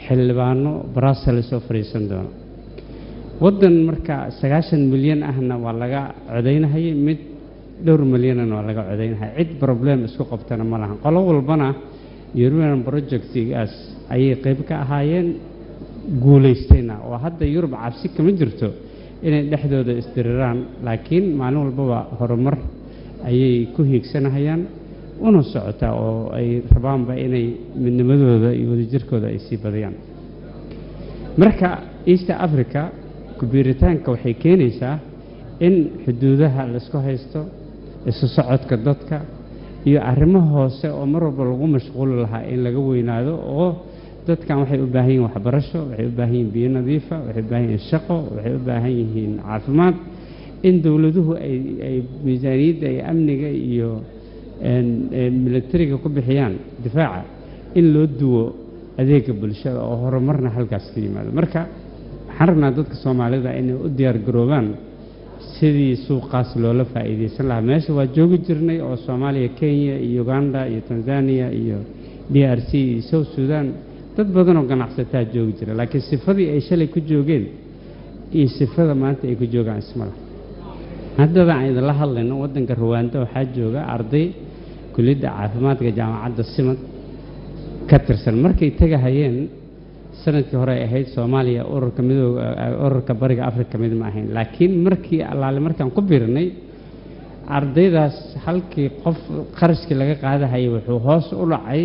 xildhibaano Brussels oo fariisan doona wadan marka 90 milyan ahna waa laga codeynahay mid dhowr milyan waa laga codeynahay cid problem isku qabtana ma lahan qolo walbana European projectigaas ay qayb ka ahaayeen guuleystayna oo hadda Yurub cabsi kama jirto inay dhexdooda isdiriraan laakiin maalin walba horumar ayay ku hiigsanayaan una socota oo ay rabaanba inay midnimadooda iyo wadajirkooda ay sii badiyaan marka East Africa ku biiritaanka waxay keenaysaa in xuduudaha la isku haysto isu socodka dadka iyo arrimo hoose oo mar walba lagu mashquul lahaa in laga weynaado oo dadkan waxay u baahan yihiin waxbarasho waxay u baahan yihiin biyo nadiif ah waxay u baahan yihiin shaqo waxay u baahan yihiin caafimaad in dawladuhu ay miisaaniyadda ay amniga iyo militariga ku bixiyaan difaaca in loo duwo adeega bulshada oo horumarna halkaas ka yimaado marka waxaan rabnaa dadka Soomaalida inay u diyaar garoobaan sidii suuqaas loola faa'iideysan lahaa meesha waa joogi jirnay oo Soomaaliya Kenya iyo Uganda iyo Tanzania iyo DRC iyo South Sudan dad badan oo ganacsataa joogi jira laakiin sifadii ay shalay ku joogeen iyo sifada maanta ay ku joogaan ismala hadda aan la hadlayno wadanka Rwanda waxaa jooga arday kulliyadda caafimaadka jaamacadda Simad ka tirsan markay tagayeen sanadkii hore ay ahayd Soomaaliya ururka Bariga Afrika mid ma ahayn laakiin markii allaale markaan ku biirnay ardaydaas halkii qof qarashkii laga qaadahay wuxuu hoos u dhacay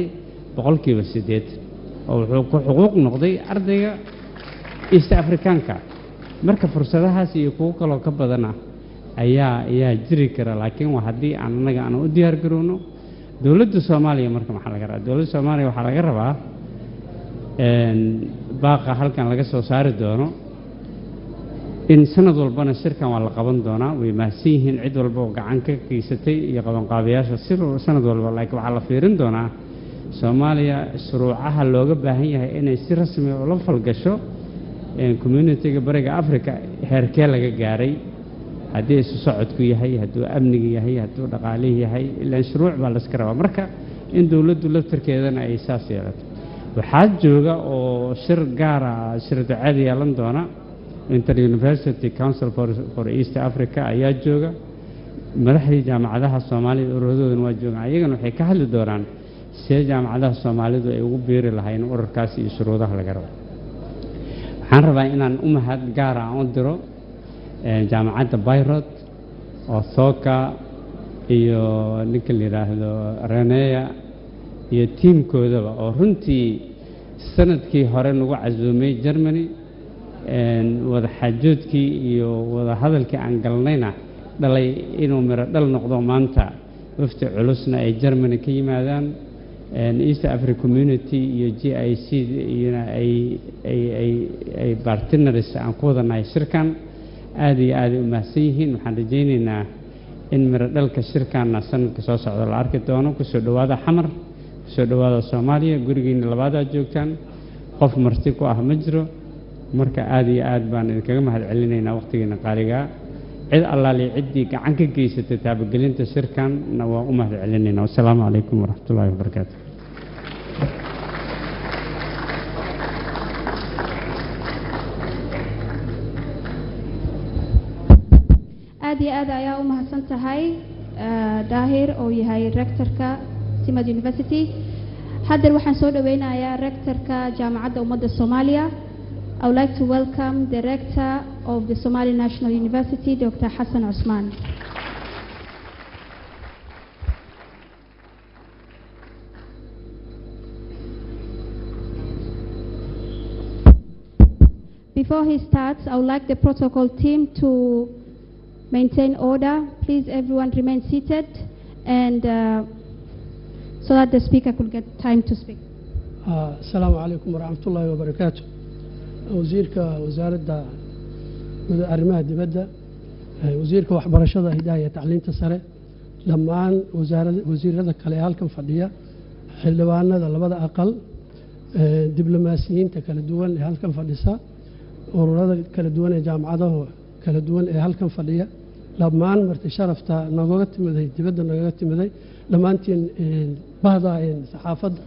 8% oo wuxuu ku xuquuq noqday ardayga East Africanka marka fursadahaas iyo kuwa kale ka badana ayaa jiri kara laakiin waa hadii anaga aan u diyaar garowno dawladda Soomaaliya marka maxaa laga rabaa dawladda Soomaaliya waxa laga rabaa baaqa halkan laga soo saari doono in sanad walbana shirkan waa la qaban doonaa way maahsan yihiin cid walba oo gacan ka geysatay iyo qaban qaabiyaasha sanad walba laakiin waxa la fiirin doonaa Soomaaliya shuruucaha looga baahan yahay inay si rasmi ah u falgasho community-ga Bariga Afrika heerkee laga gaaray haddii isu socodku yahay hadduu amniga yahay hadduu dhaqaalihi yahay ilaa shuruuc baa la iska rabaa marka in dawladdu laftirkeedana ay saas yeelato waxaa jooga oo shir gaar ah shir ducaad yeelan doona Inter-University Council for East Africa ayaa jooga madaxdii jaamacadaha Soomaaliya ururadoodan waa joogaan ayagana waxay ka hadli doonaan si jaamacadaha Soomaalidu ay ugu biiri lahayn ururkaas iyo shuruudaha laga rabo waxaan rabaa inaan u mahad gaar ah u diro jaamacadda Bayreuth oo Sooka iyo ninka la yiraahdo Reneya iyo tiimkoodaba oo runtii sanadkii hore nagu casuumay Germany wada xajoodkii iyo wada hadalkii aan galnayna dhalay inuu miro dhal noqdo maanta wafti culusna ay Germany ka yimaadaan East Africa Community iyo GIC iyana ay partners aan ku wadanahay shirkan aad iyo aad u mahadsan yihiin waxaan rajaynaynaa in miro dhalka shirkanna sanadka soo socda la arki doono ku soo dhawaada xamar soo dhawaada Soomaaliya gurigeena labaad joogtaan qof marti ku ah ma jiro marka aad iyo aad baan idinkaga mahad celinaynaa waqtigeena qaaliga cid allaale cidii gacan ka geysatay taabagelinta shirkan waa u mahad celinaynaa wassalaamu calaykum waraxmatullaahi wabarakaatuh aad iyo aad ayaa u mahadsan tahay daahir oo yahay rectorka Simad University hadda waxaan soo dhaweynayaa rectorka jaamacadda ummadda Soomaaliya I would like to welcome the rector of the Somali National University Dr. Hassan Osman Before he starts I would like the protocol team to maintain order please everyone remain seated and so that the speaker could get time to speak. Assalamu alaikum warahmatullahi wabarakatuh. Wasiirka wasaaradda arrimaha dibadda, wasiirka waxbarashada hidaaya iyo tacliinta sare, dhammaan wasiirada kale halkan fadhiya, xildhibaanada labada aqal, diblomaasiyiinta kala duwan ee halkan fadhisa, ururada kala duwan ee jaamacadaha kala duwan ee halkan fadhiya, dhammaan marti sharafta nooga timiday dibadda nooga timiday dhammaantiin bahda saxaafadda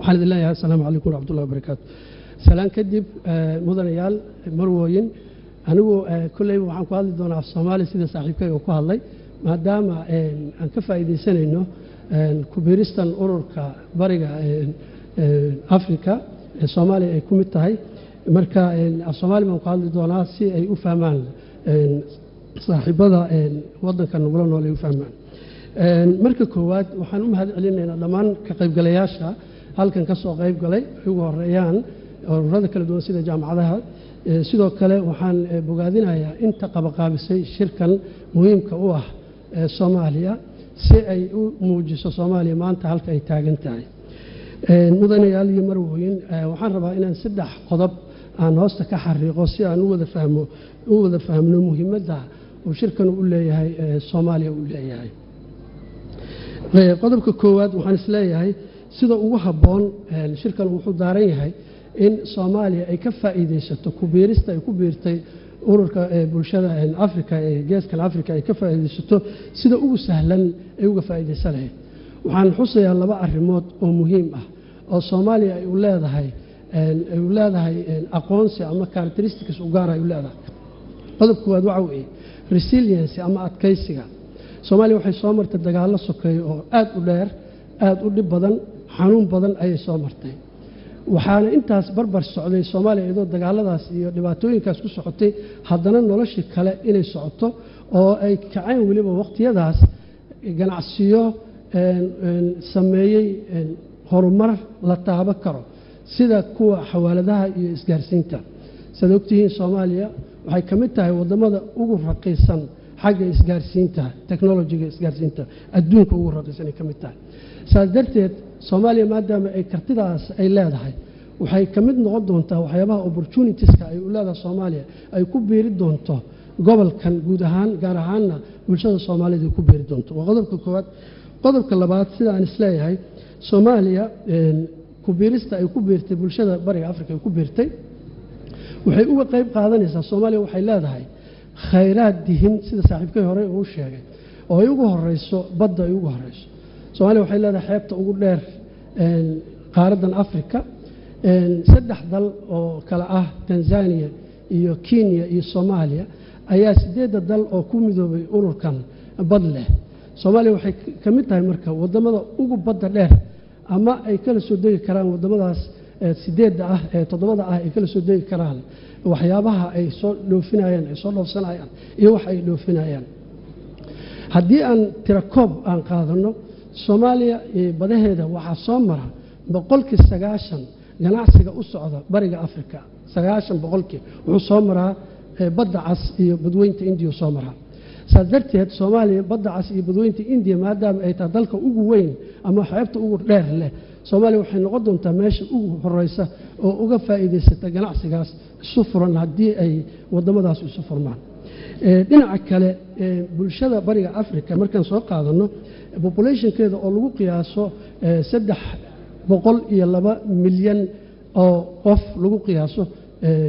waxaan idin leeyahay assalaamu calaykum waraxmatullahi wabarakaatu salaan kadib mudanayaal marwooyin anigu kulleyba waxaan ku hadli doonaa af soomaali sida saaxiibkayga ku hadlay maadaama aan ka faa'iidaysanayno ku biiristan ururka bariga Afrika Soomaaliya ay ku mid tahay marka af soomaali baan ku hadli doonaa si ay u fahmaan saaxiibada waddanka nugula nool ay u fahmaan marka koowaad waxaan u mahad celinaynaa dhammaan ka qaybgalayaasha halkan ka soo qayb galay ugu horeeyaan ururada kala duwan sida jaamacadaha sidoo kale waxaan bogaadinayaa inta qabaqaabisay shirkan muhiimka u ah Soomaaliya si ay u muujiso Soomaaliya maanta halka ay taagan tahay mudanayaal iyo marwooyin waxaan rabaa inaan saddex qodob aan hoosta ka xariiqo si aan u wada fahmno muhiimadda uu shirkan u leeyahay Soomaaliya u leeyahay qodobka koowaad waxaan isleeyahay sida ugu habboon shirkan wuxuu daaran yahay in Soomaaliya ay ka faa'iideysato ku biirista ay ku biirtay ururka bulshada Afrika geeska Afrika ay ka faa'iideysato sida ugu sahlan ay uga faa'iideysan lahayd waxaan xusayaa laba arrimood oo muhiim ah oo Soomaaliya ay u leedahay aqoonsi ama characteristics u gaar ah ay u leedahay qodobka koowaad waxa weeye resilience ama adkaysiga Soomaaliya waxay soo martay dagaalo sokeeyo oo aad u dheer aad u dhib badan xanuun badan ayay soo martay waxaana intaas barbar socday Soomaaliya iyadoo dagaaladaas iyo dhibaatooyinkaas ku socotay haddana noloshii kale inay socoto oo ay kaceen waliba waqtiyadaas ganacsiyo sameeyay horumar la taaban karo sida kuwa xawaaladaha iyo isgaarsiinta sida ogtihiin Soomaaliya waxay ka mid tahay wadamada ugu raqiisan xagga isgaarsiinta technology-ga isgaarsiinta adduunka ugu raqiisan ay ka mid tahay sadarteed Soomaaliya maadaama ay kartidaas ay leedahay waxay ka mid noqon doontaa waxyaabaha opportunitiska ay u leedahay Soomaaliya ay ku biiri doonto gobolkan guud ahaan gaar ahaanna bulshada Soomaaliyeed ay ku biiri doonto waa qodobka koowaad qodobka labaad sida aan isleeyahay Soomaaliya ku biirista ay ku biirtay bulshada bariga Afrika ay ku biirtay waxay uga qayb qaadanaysaa Soomaaliya waxay leedahay khayraad dihin sida saaxiibkay hore uu sheegay oo ay ugu horeyso badda ay ugu horeyso Soomaaliya waxay leedahay xeebta ugu dheer qaaradan Afrika saddex dal oo kala ah Tanzania iyo Kenya iyo Soomaaliya ayaa 8 dal oo ku midoobay ururkan bad leh Soomaaliya waxay ka mid tahay marka wadamada ugu badda dheer ama ay kala soo degi karaan wadamadaas 8 ah 7 ah ay kala soo degi karaan waxyaabaha ay soo dhoofinayaan ay soo dhoofsanayaan iyo wax ay dhoofinayaan haddii aan tirakoob aan qaadano Soomaaliya badaheeda waxa soo mara 90% ganacsiga u socda bariga Afrika 90% wuxuu soo maraa badda cas iyo badweynta India soo maraa sadarteed Soomaaliya badda cas iyo badweynta India maadaama ay tahay dalka ugu weyn ama xeebta ugu dheer leh Soomaaliya waxay noqon doontaa meesha ugu horeysa oo uga faa'iideysata ganacsigaas isu furan haddii ay wadamadaas isu furmaan dhinaca kale bulshada bariga Afrika markaan soo qaadano populationkeeda oo lagu qiyaaso 302 milyan oo qof lagu qiyaaso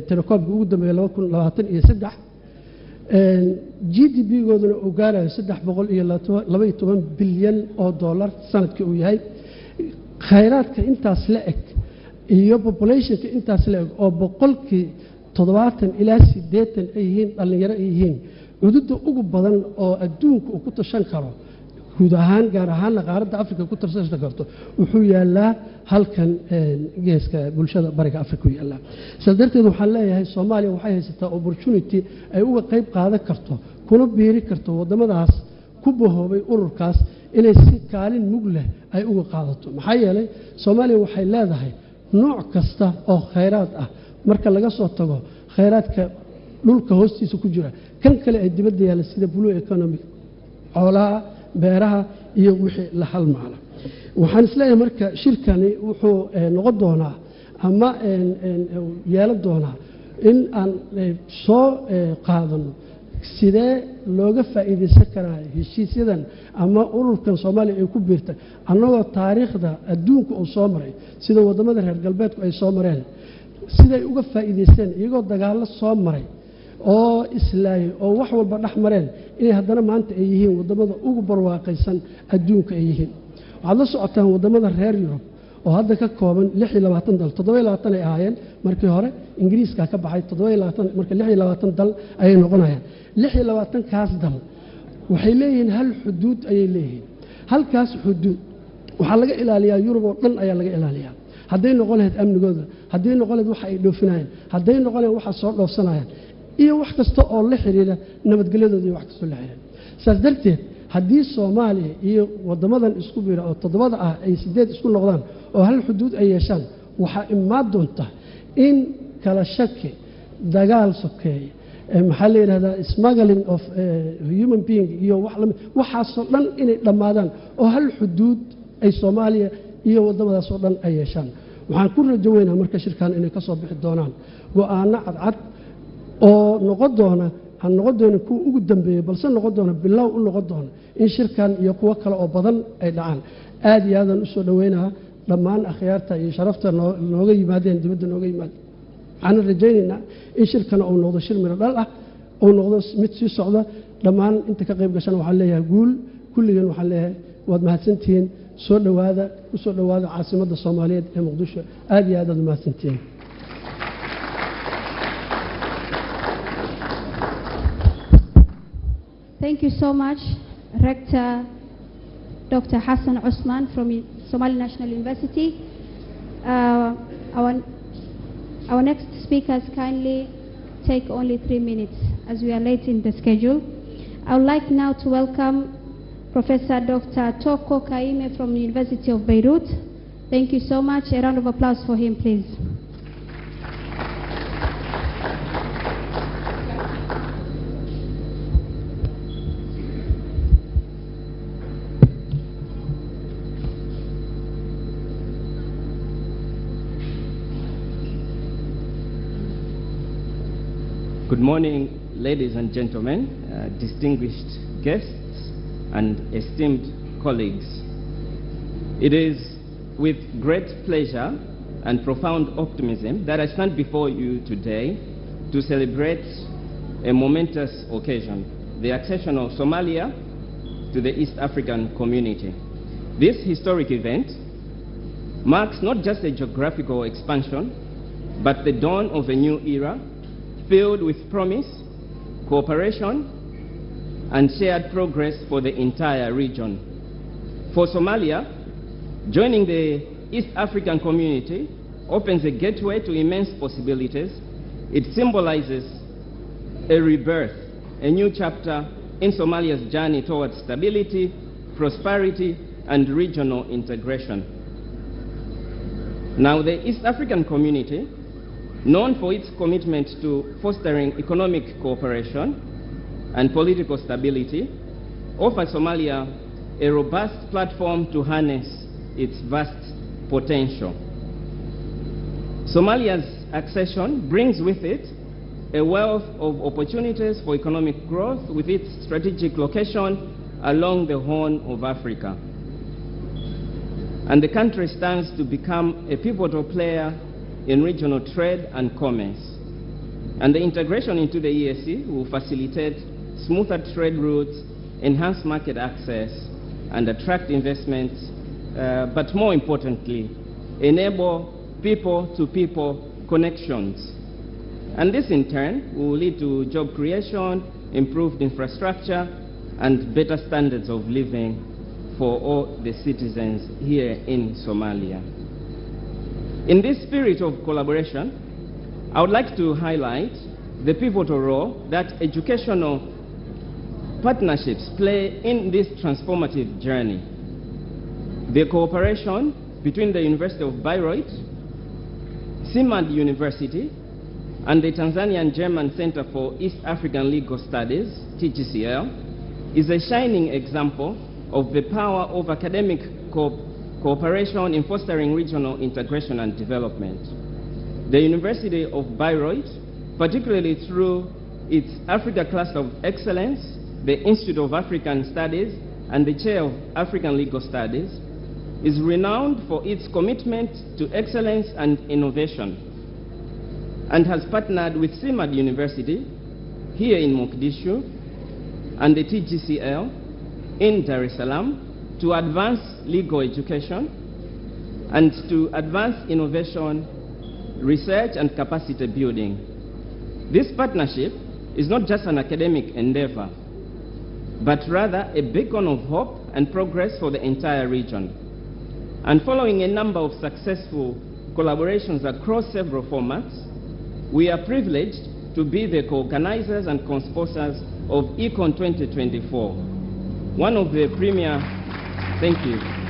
telekoobka ugu dambeeyay 2023 GDP-gooduna uu gaarayo 312 bilyan oo dollar sanadkii uu yahay khayraadka intaas la eg iyo populationka intaas la eg oo 70 ilaa 80 ay yihiin dhalinyaro ay yihiin cududda ugu badan oo adduunka uu ku tashan karo guud ahaan gaar ahaan qaaradda Afrika ku tashan karto wuxuu yaalaa halkan geeska bulshada bariga Afrika u yaalaa sadarteed waxaan leeyahay Soomaaliya waxay haysataa opportunity ay uga qayb qaadan karto kuna biiri karto wadamadaas ku bahoobay ururkaas inay si kaalin mug leh ay uga qaadato maxaa yeelay Soomaaliya waxay leedahay nooc kasta oo khayraad ah marka laga soo tago khayraadka dhulka hoostiisa ku jira kan kale ay dibadda yaala sida blue economy xoolaha beeraha iyo wixii la halmaala waxaan isleeyahay marka shirkani wuxuu noqon doonaa ama yeelan doonaa in aan soo qaadano sidee looga faa'iideysan karaa heshiisyadan ama ururkan Soomaaliya ay ku biirtay annagoo taariikhda adduunka oo soo maray sida wadamada reer galbeedku ay soo mareen siday uga faa'iideysteen iyagoo dagaalo soo maray oo islaay oo wax walba dhex mareen inay haddana maanta ay yihiin wadamada ugu barwaaqaysan adduunka ay yihiin waxaad la socotaan wadamada reer Yurub oo hadda ka kooban 26 dal 27 ay ahaayeen markii hore ingiriiska ka baxay 27 marka 26 dal ay noqonayaan 26 kaas dal waxay leeyihiin hal xuduud ay leeyihiin halkaas xuduud waxa laga ilaaliyaa Yurub oo dhan ayaa laga ilaaliyaa hadday noqon lahayd amnigooda hadday noqon lahayd waxa ay dhoofinayaan hadday noqon lahayd waxa soo dhoofsanayaan iyo wax kasta oo la xiriira nabadgelyadooda iyo wax kasta la xiriira saas darteed haddii Soomaaliya iyo wadamadan isku biira oo 7 ah ay 8 isku noqdaan oo hal xuduud ay yeeshaan waxa imaad doonta in kala shaki dagaal sokeey maxaa la yiraahdaa smuggling of human being iyo waxa soo dhan inay dhamaadaan oo hal xuduud ay Soomaaliya iyo wadamadaas oo dhan ay yeeshaan waxaan ku rajaynayaa marka shirkan inay ka soo bixi doonaan go'aano cad oo noqon doona han noqon doona ku ugu dambeeyay balse noqon doona bilow u noqon doona in shirkan iyo kuwa kale oo badan ay dhacaan aad iyo aadan u soo dhaweynaa dhammaan akhyaarta iyo sharafta nooga yimaadeen dibadda nooga yimaad aan rajaynaynaa in shirkan uu noqdo shir miro dhal ah oo noqdo mid sii socda dhammaan inta ka qayb gashan waxaan leeyahay guul kulligan waxaan leeyahay waad mahadsantihiin soo dhawaada u soo dhawaada caasimadda Soomaaliyeed ee Muqdisho aad iyo aad u mahadsantihiin Thank you so much, Rector Dr. Hassan Osman from Somali National University. Our next speakers kindly take only 3 minutes as we are late in the schedule. I would like now to welcome Professor Dr. Toko Kaime from the University of Beirut. Thank you so much. A round of applause for him, please. Good morning, ladies and gentlemen, distinguished guests, and esteemed colleagues. It is with great pleasure and profound optimism that I stand before you today to celebrate a momentous occasion, the accession of Somalia to the East African community. This historic event marks not just a geographical expansion, but the dawn of a new era filled with promise, cooperation, and shared progress for the entire region. For Somalia, joining the East African community opens a gateway to immense possibilities. It symbolizes a rebirth, a new chapter in Somalia's journey towards stability, prosperity, and regional integration. Now, the East African community, known for its commitment to fostering economic cooperation and political stability, offers Somalia a robust platform to harness its vast potential. Somalia's accession brings with it a wealth of opportunities for economic growth with its strategic location along the Horn of Africa. And the country stands to become a pivotal player in regional trade and commerce. And the integration into the EAC will facilitate smoother trade routes, enhance market access, and attract investments, but more importantly, enable people-to-people connections. And this in turn will lead to job creation, improved infrastructure, and better standards of living for all the citizens here in Somalia. In this spirit of collaboration, I would like to highlight the pivotal role that educational partnerships play in this transformative journey. The cooperation between the University of Bayreuth, CIMAD University, and the Tanzanian German Center for East African Legal Studies, TGCL, is a shining example of the power of academic cooperation in fostering regional integration and development. The University of Bayreuth, particularly through its Africa Cluster of Excellence, the Institute of African Studies, and the Chair of African Legal Studies, is renowned for its commitment to excellence and innovation, and has partnered with CIMAD University here in Mogadishu and the TGCL in Dar es Salaam to advance legal education and to advance innovation, research, and capacity building. This partnership is not just an academic endeavor, but rather a beacon of hope and progress for the entire region. And following a number of successful collaborations across several formats, we are privileged to be the co-organizers and co-sponsors of Econ 2024, one of the premier, thank you.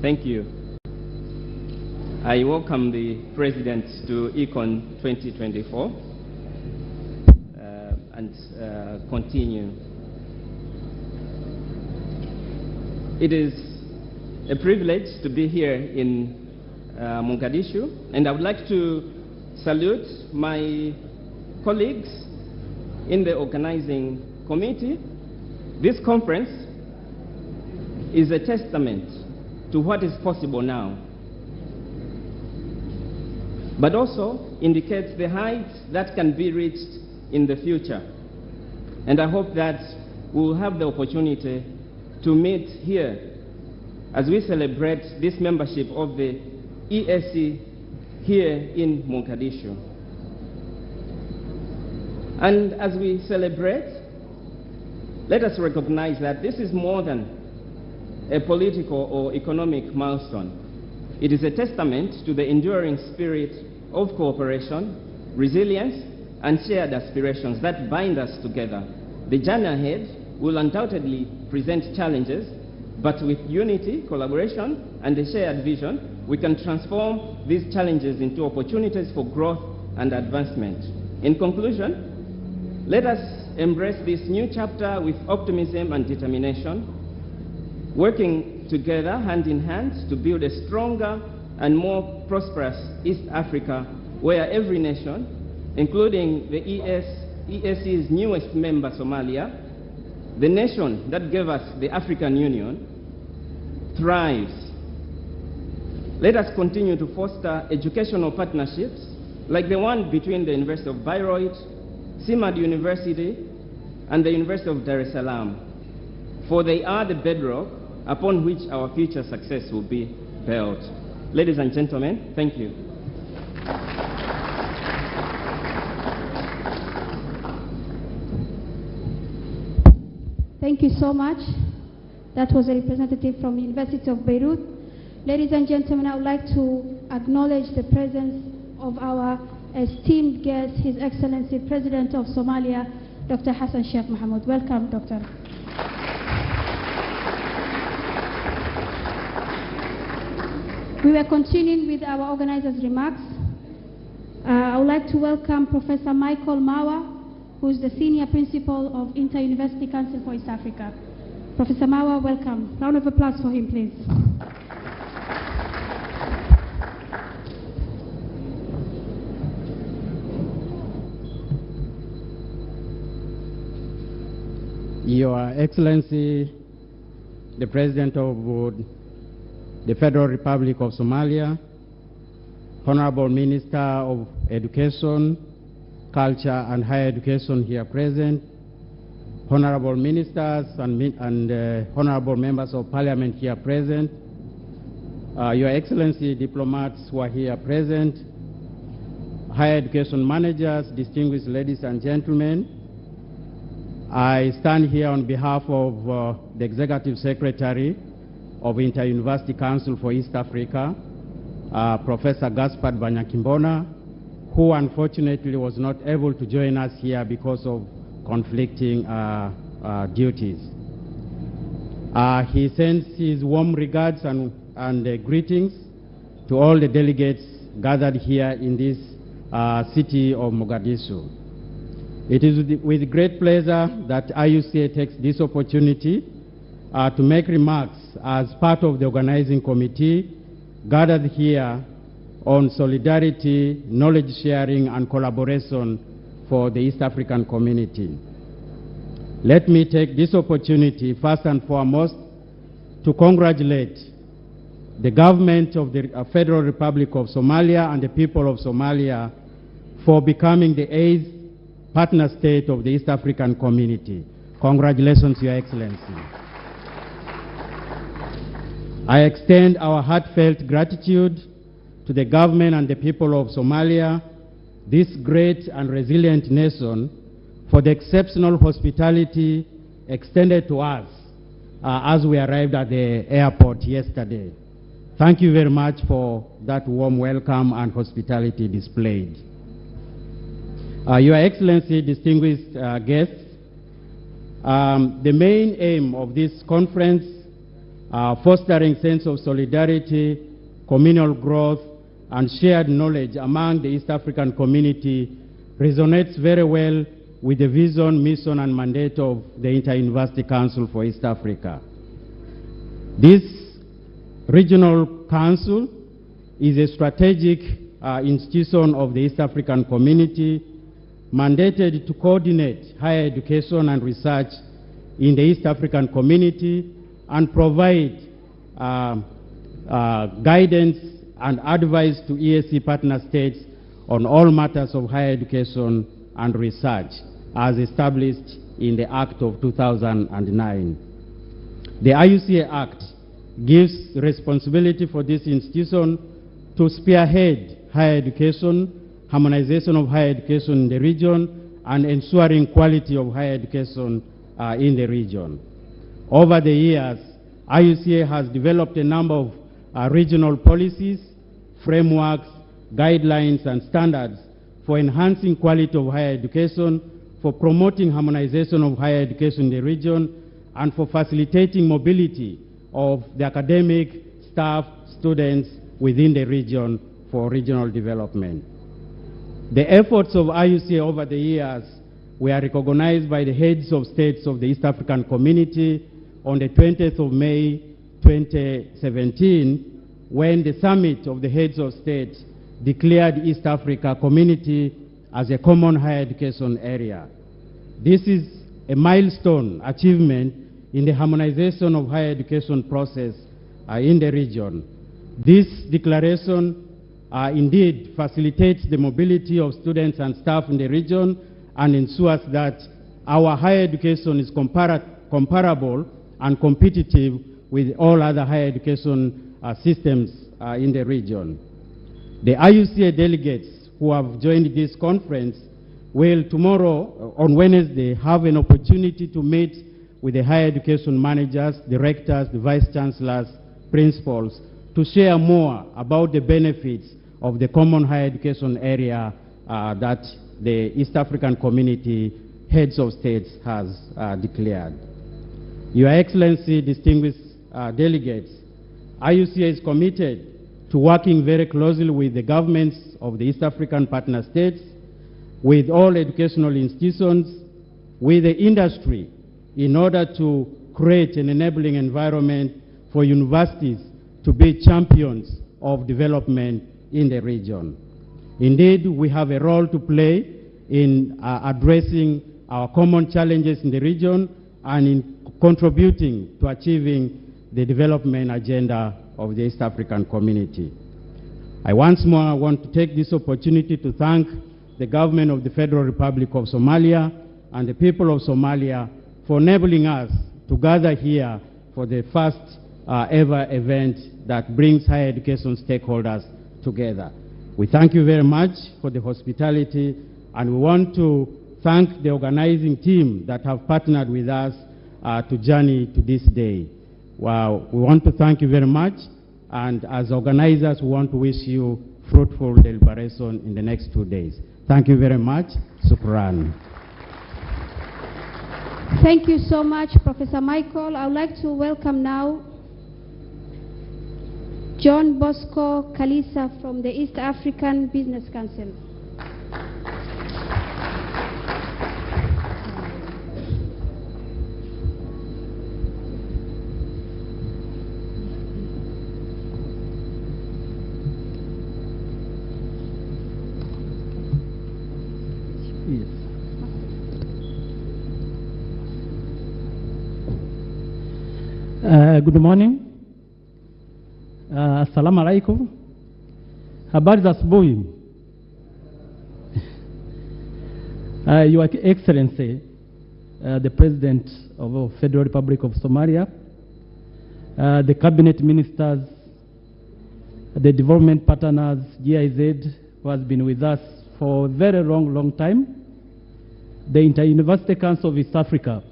Thank you. I welcome the President to Econ 2024 and continue. It is a privilege to be here in Mogadishu, and I would like to salute my colleagues in the organizing committee. This conference is a testament to what is possible now, but also indicates the heights that can be reached in the future. And I hope that we will have the opportunity to meet here as we celebrate this membership of the EAC here in Mogadishu. And as we celebrate, let us recognize that this is more than a political or economic milestone. It is a testament to the enduring spirit of cooperation, resilience, and shared aspirations that bind us together. The journey ahead will undoubtedly present challenges, but with unity, collaboration, and a shared vision, we can transform these challenges into opportunities for growth and advancement. In conclusion, let us embrace this new chapter with optimism and determination, working together hand in hand to build a stronger and more prosperous East Africa, where every nation, including the EAC's newest member, Somalia, the nation that gave us the African Union, thrives. Let us continue to foster educational partnerships like the one between the University of Bayreuth, CIMAD University, and the University of Dar es Salaam, for they are the bedrock upon which our future success will be built. Ladies and gentlemen, thank you. Thank you so much. That was a representative from the University of Beirut. Ladies and gentlemen, I would like to acknowledge the presence of our esteemed guest, His Excellency President of Somalia, Dr. Hassan Sheikh Mohamud. Welcome, Doctor. We will continue with our organizers' remarks. I would like to welcome Professor Michael Mawa, who is the Senior Principal of Inter-University Council for East Africa. Professor Mawa, welcome. Round of applause for him, please. Your Excellency, the President of the Federal Republic of Somalia, Honorable Minister of Education, Culture and Higher Education here present, Honorable Ministers and Honorable Members of Parliament here present, Your Excellency, diplomats who are here present, Higher Education Managers, distinguished ladies and gentlemen, I stand here on behalf of the Executive Secretary of Inter-University Council for East Africa, Professor Gaspard Banyakimbona, who unfortunately was not able to join us here because of conflicting duties. He sends his warm regards and greetings to all the delegates gathered here in this city of Mogadishu. It is with great pleasure that IUCA takes this opportunity to make remarks as part of the organizing committee gathered here on solidarity, knowledge sharing, and collaboration for the East African community. Let me take this opportunity, first and foremost, to congratulate the government of the Federal Republic of Somalia and the people of Somalia for becoming the 8th partner state of the East African community. Congratulations, Your Excellency. I extend our heartfelt gratitude to the government and the people of Somalia, this great and resilient nation, for the exceptional hospitality extended to us as we arrived at the airport yesterday. Thank you very much for that warm welcome and hospitality displayed. Your Excellency, distinguished guests, the main aim of this conference, fostering sense of solidarity, communal growth, and shared knowledge among the East African community, resonates very well with the vision, mission, and mandate of the Inter-University Council for East Africa. This regional council is a strategic institution of the East African community, mandated to coordinate higher education and research in the East African community and provide guidance and advice to EAC partner states on all matters of higher education and research as established in the Act of 2009. The IUCA Act gives responsibility for this institution to spearhead higher education, harmonization of higher education in the region, and ensuring quality of higher education in the region. Over the years, IUCA has developed a number of regional policies, frameworks, guidelines, and standards for enhancing quality of higher education, for promoting harmonization of higher education in the region, and for facilitating mobility of the academic staff, students within the region for regional development. The efforts of IUCA over the years were recognized by the heads of states of the East African community on the 20th of May 2017, when the summit of the heads of state declared East Africa community as a common higher education area. This is a milestone achievement in the harmonization of higher education process in the region. This declaration indeed facilitates the mobility of students and staff in the region and ensures that our higher education is comparable and competitive with all other higher education systems in the region. The IUCA delegates who have joined this conference will tomorrow, on Wednesday, have an opportunity to meet with the higher education managers, directors, the vice chancellors, principals, to share more about the benefits of the common higher education area that the East African Community Heads of States has declared. Your Excellency, distinguished delegates, IUCA is committed to working very closely with the governments of the East African partner states, with all educational institutions, with the industry, in order to create an enabling environment for universities to be champions of development in the region. Indeed, we have a role to play in addressing our common challenges in the region and in contributing to achieving the development agenda of the East African Community. I once more want to take this opportunity to thank the government of the Federal Republic of Somalia and the people of Somalia for enabling us to gather here for the first ever event that brings higher education stakeholders together. We thank you very much for the hospitality, and we want to thank the organizing team that have partnered with us to journey to this day. Wow, we want to thank you very much, and as organizers, we want to wish you fruitful deliberation in the next 2 days. Thank you very much. Shukran. Thank you so much, Professor Michael. I would like to welcome now John Bosco Kalisa from the East African Business Council. Good morning. Assalamu alaikum. Habari za asubuhi. Your Excellency, the President of the Federal Republic of Somalia, the Cabinet Ministers, the development partners, GIZ, who has been with us for a very long time, the Inter-University Council of East Africa,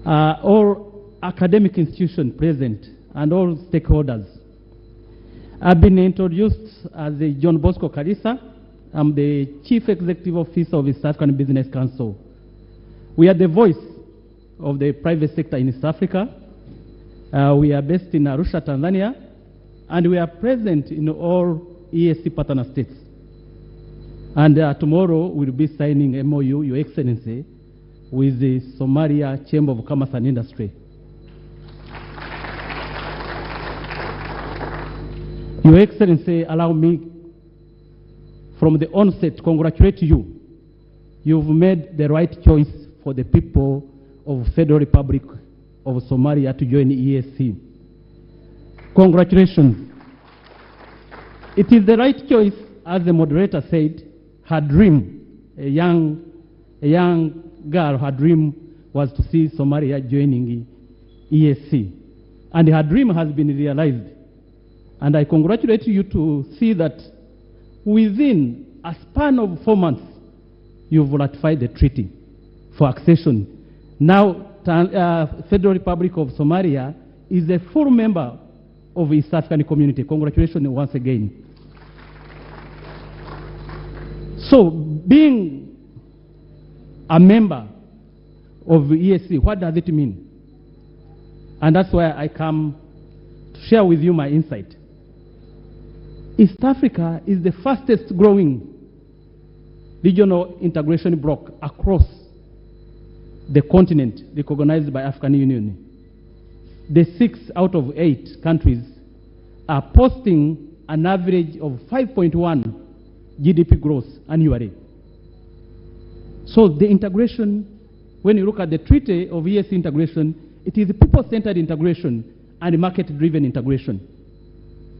all academic institutions present, and all stakeholders. I've been introduced as John Bosco Kalisa. I'm the Chief Executive Officer of East African Business Council. We are the voice of the private sector in East Africa. We are based in Arusha, Tanzania, and we are present in all EAC partner states. And tomorrow we'll be signing MOU, Your Excellency, with the Somalia Chamber of Commerce and Industry. Your Excellency, allow me from the onset to congratulate you. You've made the right choice for the people of Federal Republic of Somalia to join EAC. Congratulations. It is the right choice, as the moderator said. Her dream, a young girl, her dream was to see Somalia joining EAC. And her dream has been realized. And I congratulate you to see that within a span of 4 months, you've ratified the treaty for accession. Now, Federal Republic of Somalia is a full member of the East African Community. Congratulations once again. So, being a member of the EAC, what does it mean? And that's why I come to share with you my insight. East Africa is the fastest growing regional integration bloc across the continent recognized by African Union. The 6 out of 8 countries are posting an average of 5.1 GDP growth annually. So the integration, when you look at the treaty of EAC integration, it is people-centered integration and market-driven integration.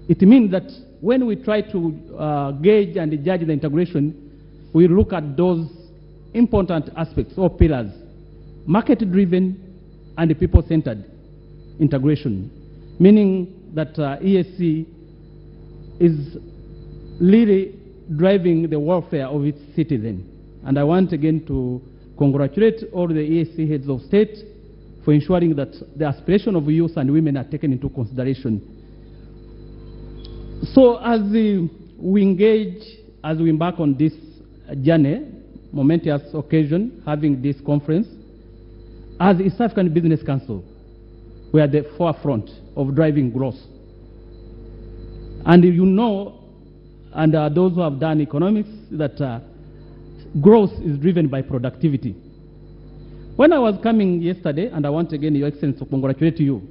It means that when we try to gauge and judge the integration, we look at those important aspects or pillars, market-driven and people-centered. integration, meaning that EAC is really driving the welfare of its citizens. And I want again to congratulate all the EAC heads of state for ensuring that the aspiration of youth and women are taken into consideration. So as we engage, as we embark on this journey, momentous occasion, having this conference, as East African Business Council, we are at the forefront of driving growth. And you know, and those who have done economics, that growth is driven by productivity. When I was coming yesterday, and I want again, Your Excellency, to congratulate you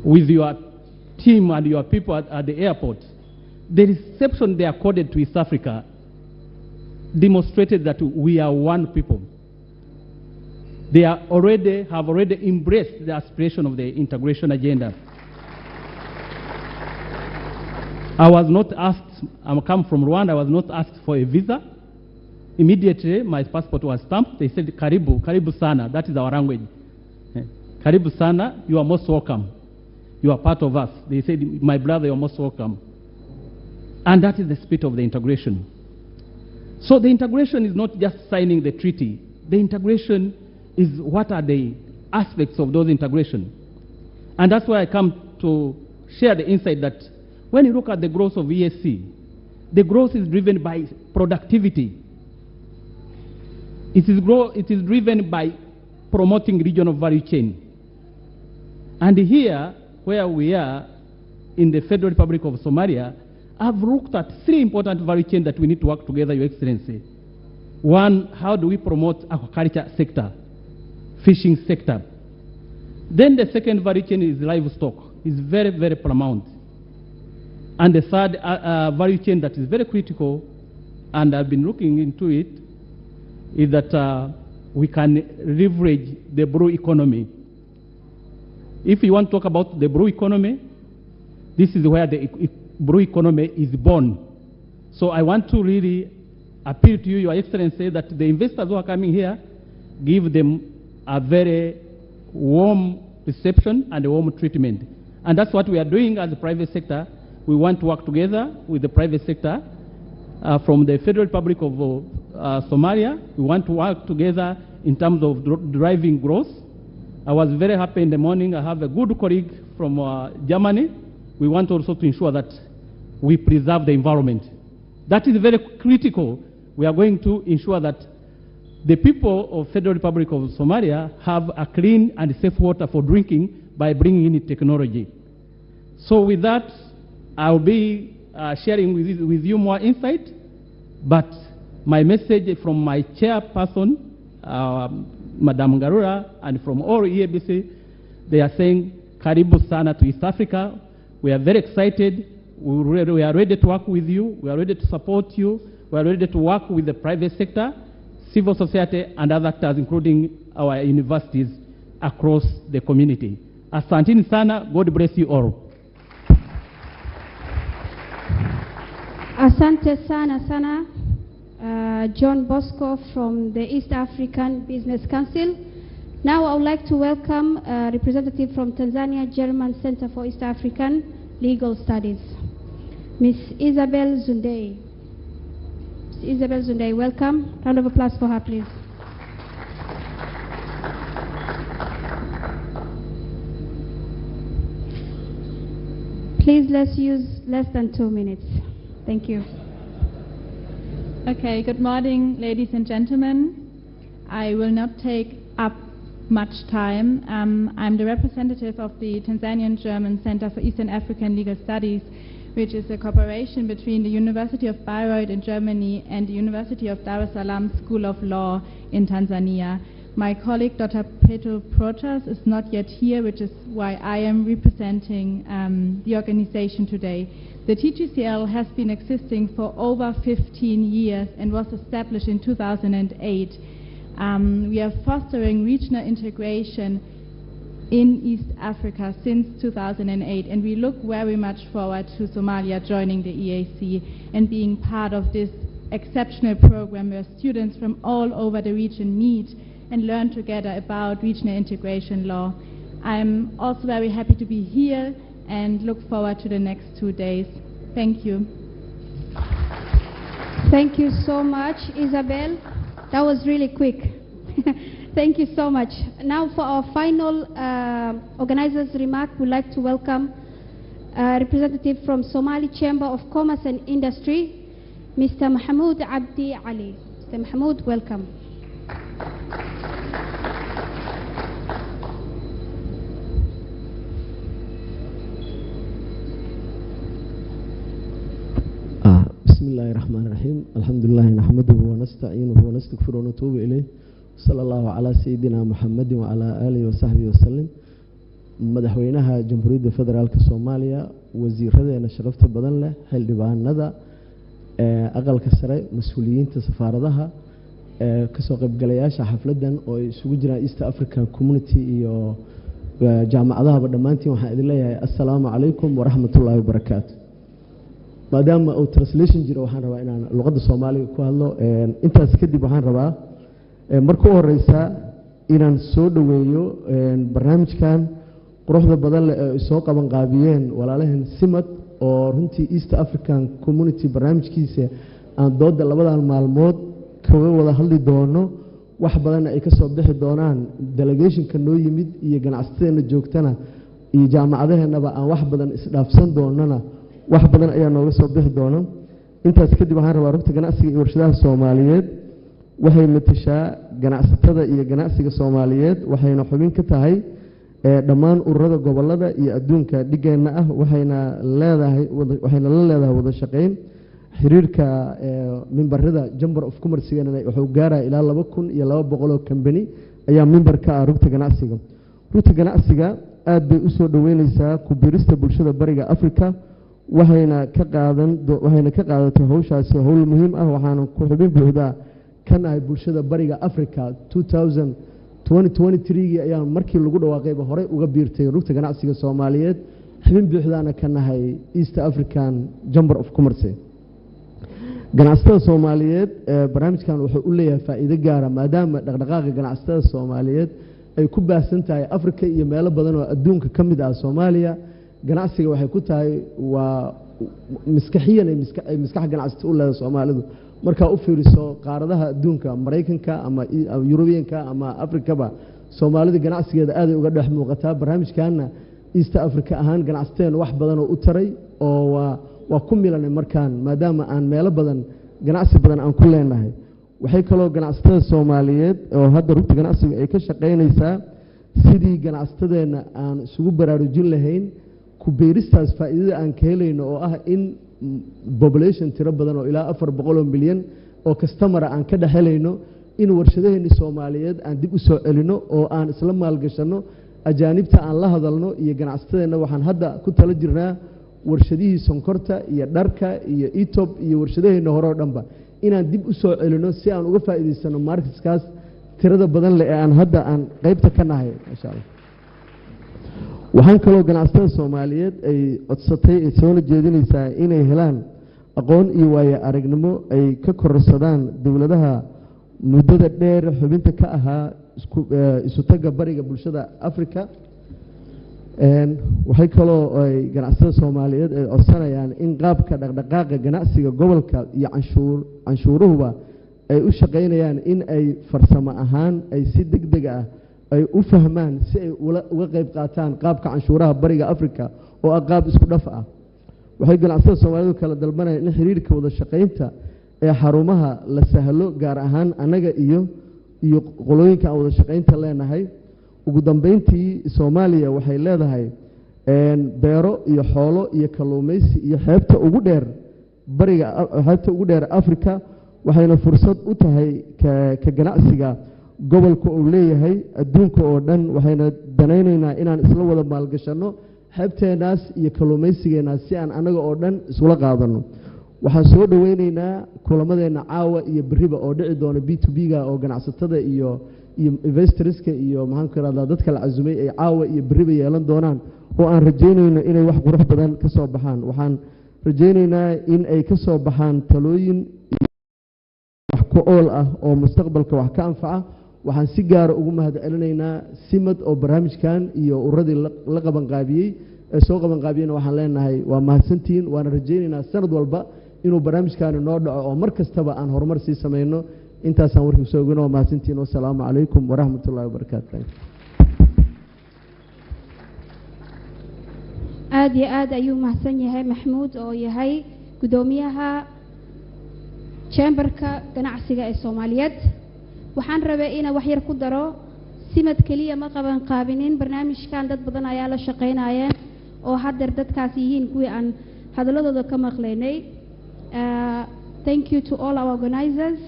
with your team and your people at the airport, the reception they accorded to East Africa demonstrated that we are one people. They have already embraced the aspiration of the integration agenda. I was not asked, I come from Rwanda, I was not asked for a visa. Immediately, my passport was stamped. They said, Karibu, Karibu Sana. That is our language. Karibu Sana, you are most welcome. You are part of us. They said, my brother, you are most welcome. And that is the spirit of the integration. So the integration is not just signing the treaty. The integration is what are the aspects of those integration. And that's why I come to share the insight that when you look at the growth of EAC, the growth is driven by productivity. It is driven by promoting regional value chain. And here, where we are in the Federal Republic of Somalia, I've looked at three important value chains that we need to work together, Your Excellency. One, how do we promote aquaculture sector, fishing sector? Then the second value chain is livestock. It's very, very paramount. And the third value chain that is very critical, and I've been looking into it, is that we can leverage the blue economy. If you want to talk about the blue economy, this is where the blue economy is born. So I want to really appeal to you, Your Excellency, that the investors who are coming here, give them a very warm reception and a warm treatment. And that's what we are doing as the private sector. We want to work together with the private sector from the Federal Republic of Somalia. We want to work together in terms of driving growth. I was very happy in the morning. I have a good colleague from Germany. We want also to ensure that we preserve the environment. That is very critical. We are going to ensure that the people of Federal Republic of Somalia have a clean and safe water for drinking by bringing in technology. So with that, I'll be sharing with you more insight, but my message from my chairperson, Madam Garura, and from all EABC, they are saying, Karibu Sana to East Africa. We are very excited. We are ready to work with you. We are ready to support you. We are ready to work with the private sector, civil society, and other actors, including our universities across the community. Asanteni sana. God bless you all. Asante sana, John Bosco from the East African Business Council. Now I would like to welcome a representative from Tanzania German Center for East African Legal Studies, Ms. Isabel Zundei. Ms. Isabel Zundei, welcome. Round of applause for her, please. Please, let's use less than 2 minutes. Thank you. Okay, good morning, ladies and gentlemen. I will not take up much time. I'm the representative of the Tanzanian German Center for Eastern African Legal Studies, which is a cooperation between the University of Bayreuth in Germany and the University of Dar es Salaam School of Law in Tanzania. My colleague, Dr. Petro Protas, is not yet here, which is why I am representing the organization today. The TGCL has been existing for over 15 years and was established in 2008. We are fostering regional integration in East Africa since 2008, and we look very much forward to Somalia joining the EAC and being part of this exceptional program where students from all over the region meet and learn together about regional integration law. I'm also very happy to be here and look forward to the next 2 days. Thank you. Thank you so much, Isabel. That was really quick. Thank you so much. Now for our final organizer's remark, we'd like to welcome a representative from Somali Chamber of Commerce and Industry, Mr. Mahmoud Abdi Ali. Mr. Mahmoud, welcome. بسم الله الرحمن الرحيم الحمد لله نحمده ونستعينه ونستغفره ونتوب إليه صلى الله على سيدنا محمد وعلى آله وصحبه وسلم مدحوينها جمهورية فدرالك الصومالية وزير هذا شرفت بدن له هل دبان ندى أقل كسرة مسؤولين تسفاردها كسوق بقلياش حفلة أو سوجنا إيست أفريكا كوميونيتي وجامعة بدمانتي وحيد الله السلام عليكم ورحمة الله وبركاته maadaama uu translation jiro waxaan rabaa inaan luqadda Soomaaliga ku hadlo intaas kadib waxaan rabaa markuu horeysa inaan soo dhaweeyo barnaamijkan quruxda badan ee soo qaban qaabiyeen walaalahan simad oo runtii East African Community barnaamijkiisa aan dooda labadan maalmood kaga wada hadli doono wax badan ay ka soo bixi doonaan delegation-ka noo yimid iyo ganacsatada joogtana iyo jaamacadaheennaba aan wax badan isdhaafsan doonana wax badan ayaa nooga soo bixi doona intaas kadib waxaan rabaa rugta ganacsiga iyo warshadaha Soomaaliyeed waxay matashaa ganacsatada iyo ganacsiga Soomaaliyeed waxayna xubin ka tahay dhammaan ururada gobolada iyo adduunka dhigeena ah waxayna la leedahay wada shaqeyn xiriirka memberada Chamber of Commerce wuxuu gaaraa ilaa 2200 company ayaa member ka ah rugta ganacsiga aad bay u soo dhaweynaysaa ku biirista bulshada bariga Afrika waxayna ka qaadatay hawshaasi hawl muhiim ah waxaana ku xubin buuxda kan ay bulshada bariga Afrika 2023 ayaan markii lagu dhawaaqay hore uga biirtay rugta ganacsiga Soomaaliyeed xubin buuxdaana ka nahay East African Chamber of Commerce ganacsatada Soomaaliyeed barnaamijkan wuxuu u leeyahay faa'iido gaar ah maadaama dhaqdhaqaaqa ganacsatada Soomaaliyeed ay ku baahsan tahay Afrika iyo meelo badan oo adduunka ka mid ah Soomaaliya ganacsiga waxay ku tahay waa miskaxiyan ay miskax ganacsi u leedahay Soomaalidu marka u fiiriso qaaradaha adduunka Mareykanka ama Yurubiyanka ama Afrikaba Soomaalida ganacsigeeda aad ay uga dhex muuqataa barnaamijkaana East Africa ahaan ganacsateen wax badan oo u taray oo waa ku milanay markaan maadaama aan meelo badan ganacsi badan aan ku leenahay waxay kaloo ganacsatada Soomaaliyeed oo hadda rugta ganacsiga ay ka shaqeynaysaa sidii ganacsadeena aan isugu baraarujin lahayn ku beeristaas faa'iidada aan ka helayno oo ah in population tiro badan oo ilaa 400 milyan oo customer aan ka dhaxelayno in warshadaheena Soomaaliyeed aan dib u soo celino oo aan isla maalgashano ajaanibta aan la hadalno iyo ganacsadeena waxaan hadda ku tala jirnaa warshadihii sonkorta iyo dharka iyo Ethiop iyo warshadaheena hore oo dhanba inaan dib u soo celino si aan uga faa'iideysano marketskaas tirada badan leh ee aan hadda aan qaybta ka nahay insha Allah waxaan kaloo ganacsatada Soomaaliyeed ay codsatay ee soo jeedinaysaa inay helaan aqoon iyo waayo aragnimo ay ka kororsadaan dawladaha muddada dheer xubinta ka ahaa isu taga bariga bulshada Afrika waxay kaloo ay ganacsatada Soomaaliyeed ay codsanayaan in qaabka dhaqdhaqaaqa ganacsiga gobolka iyo canshuuruhuba ay u shaqeynayaan in ay farsamo ahaan ay si degdeg ah ay u fahmaan si ay uga qayb qaataan qaabka canshuuraha bariga Afrika oo qaab isku dhaf ah waxay ganacsatada Soomaaliyeed kala dalbanayaan in xiriirka wada shaqeynta ee xarumaha la sahlo gaar ahaan anaga iyo qolooyinka wada shaqeynta leenahay ugu dambeyntii Soomaaliya waxay leedahay beero iyo xoolo iyo kalluumaysi iyo xeebta ugu dheer Afrika waxayna fursad u tahay ka ganacsiga gobolka uu leeyahay adduunka oo dhan waxayna danaynaynaa inaan isla wada maalgashano xeebteenaas iyo kalluumaysigeena si aan anaga oo dhan isula qaadano waxaan soo dhaweynaynaa kulamadeena caawa iyo bariba oo dhici doona B2B-ga oo ganacsatada iyo investorska iyo maxaan ku raadada dadka la cazumay ay caawa iyo bariba yeelan doonaan oo aan rajeynayno inay wax qurux badan ka soo baxaan waxaan rajeynaynaa in ay ka soo baxaan talooyin wax ku ool ah oo mustaqbalka wax ka anfaca waxaan si gaara ugu mahadcelinaynaa simad oo barnaamijkan iyo ururadii la qabanqaabiyey ee soo qabanqaabiyeyna waxaan leenahay waa mahadsantihiin waana rajaynaynaa sanad walba inuu barnaamijkaani noo dhaco oo mar kastaba aan horumar sii samayno intaasaan warkii soo ogeyno waa mahadsantihiin wasalaamu calaykum waraxmatullaahi wabarakaatu aad iyo aad ayuu mahadsan yahay maxmuud oo yahay gudoomiyaha chamberka ganacsiga ee Soomaaliyeed waxaan rabay inaan wax yar ku daro simad kaliya ma qaban qaabinin barnaamijkan dad badan ayaa la shaqeynayeen oo hadda dadkaas yihiin kuwii aan hadalladooda ka maqlaynay thank you to all our organizers.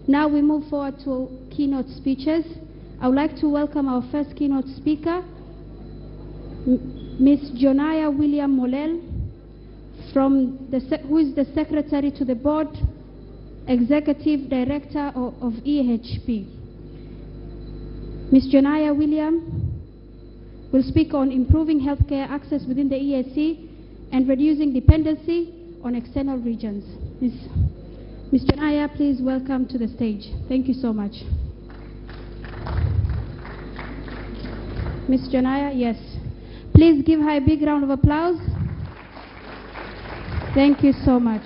Now we move forward to keynote speeches. I would like to welcome our first keynote speaker, Ms. Jonaya William Molel, who is the Secretary to the Board, Executive Director of EHP. Ms. Jonaya William will speak on improving healthcare access within the EAC and reducing dependency on external regions. Ms. Jonaya, please welcome to the stage. Thank you so much. Ms. Jonaya, yes. Please give her a big round of applause. Thank you so much.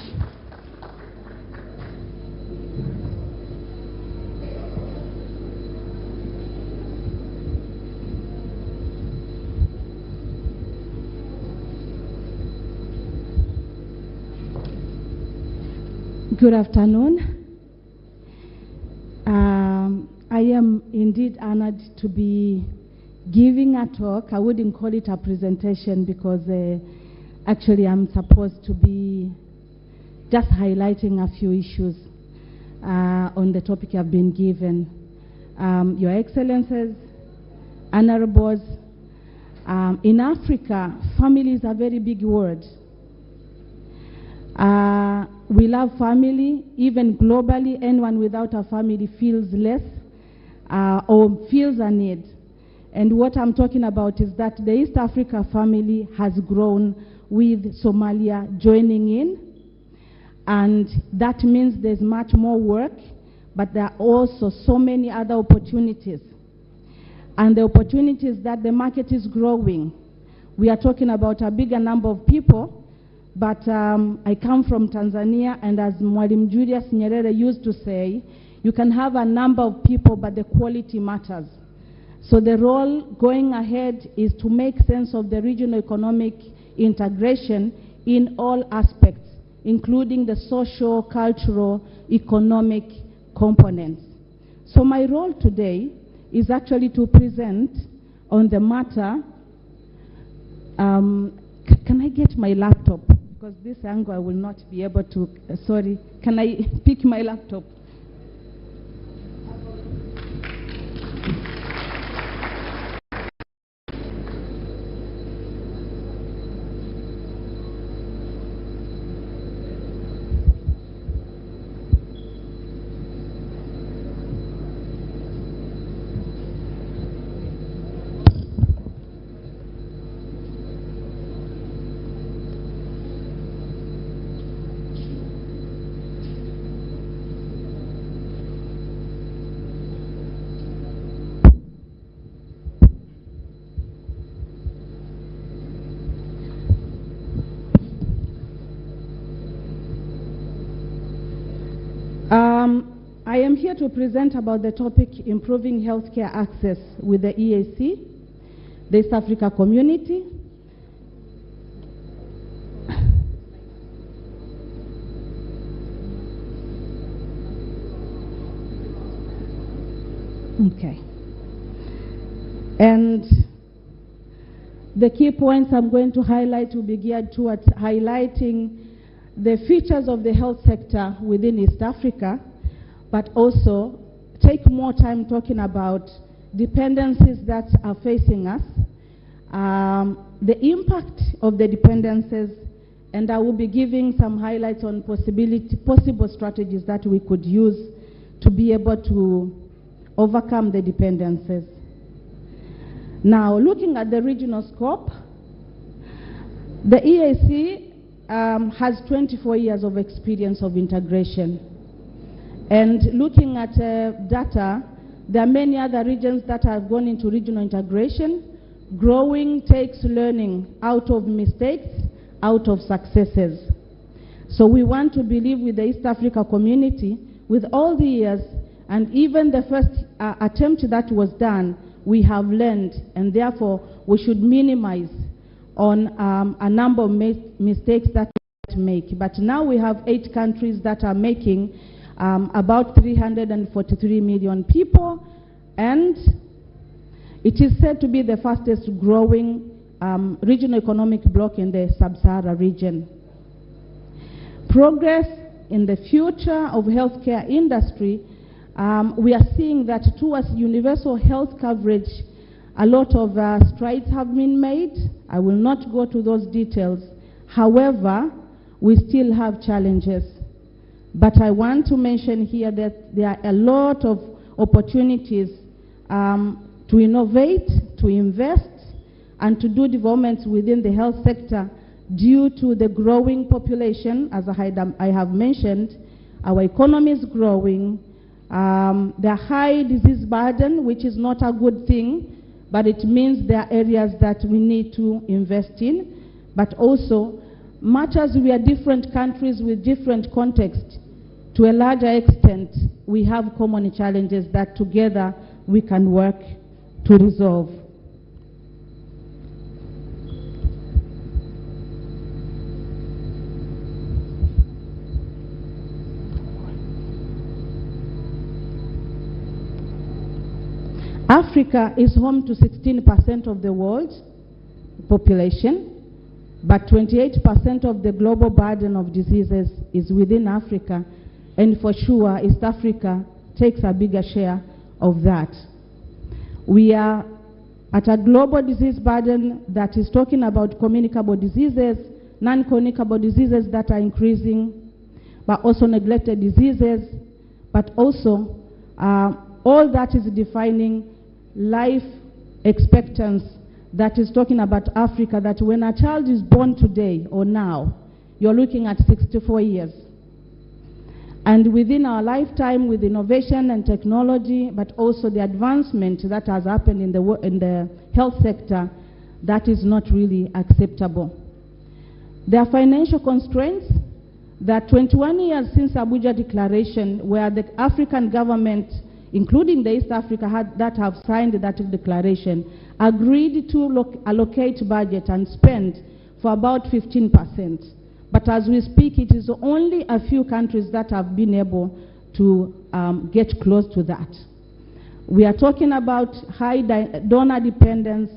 Good afternoon. I am indeed honored to be giving a talk. I wouldn't call it a presentation because actually I'm supposed to be just highlighting a few issues on the topic I've been given. Your Excellencies, Honorables, in Africa, family is a very big word. We love family. Even globally, anyone without a family feels less or feels a need. And what I'm talking about is that the East Africa family has grown with Somalia joining in. And that means there's much more work, but there are also so many other opportunities. And the opportunities that the market is growing. We are talking about a bigger number of people. But I come from Tanzania, and as Mwalimu Julius Nyerere used to say, you can have a number of people, but the quality matters. So the role going ahead is to make sense of the regional economic integration in all aspects, including the social, cultural, economic components. So my role today is actually to present on the matter. Can I get my laptop? Because this angle I will not be able to, sorry, can I pick my laptop? I am here to present about the topic improving healthcare access with the EAC, the East Africa community. Okay. And the key points I'm going to highlight will be geared towards highlighting the features of the health sector within East Africa, but also take more time talking about dependencies that are facing us, the impact of the dependencies, and I will be giving some highlights on possible strategies that we could use to be able to overcome the dependencies. Now, looking at the regional scope, the EAC has 24 years of experience of integration. And looking at data There are many other regions that have gone into regional integration. Growing takes learning out of mistakes, out of successes. So we want to believe with the East Africa community, with all the years, and even the first attempt that was done, we have learned, and therefore we should minimize on a number of mistakes that we make. But now we have 8 countries that are making about 343 million people, and it is said to be the fastest growing regional economic bloc in the Sub-Sahara region. Progress in the future of healthcare industry, we are seeing that towards universal health coverage, a lot of strides have been made. I will not go to those details. However, we still have challenges. But I want to mention here that there are a lot of opportunities to innovate, to invest, and to do developments within the health sector due to the growing population. As I have mentioned, our economy is growing. The high disease burden, which is not a good thing, but it means there are areas that we need to invest in. But also, much as we are different countries with different contexts, to a larger extent, we have common challenges that together we can work to resolve. Africa is home to 16% of the world's population, but 28% of the global burden of diseases is within Africa, and for sure East Africa takes a bigger share of that. We are at a global disease burden that is talking about communicable diseases, non-communicable diseases that are increasing, but also neglected diseases, but also all that is defining life expectancy that is talking about Africa, that when a child is born today or now, you're looking at 64 years. And within our lifetime, with innovation and technology, but also the advancement that has happened in the health sector, that is not really acceptable. There are financial constraints. That 21 years since Abuja Declaration, where the African government, including the East Africa that have signed that declaration, agreed to allocate budget and spend for about 15%. But as we speak, it is only a few countries that have been able to get close to that. We are talking about high donor dependence,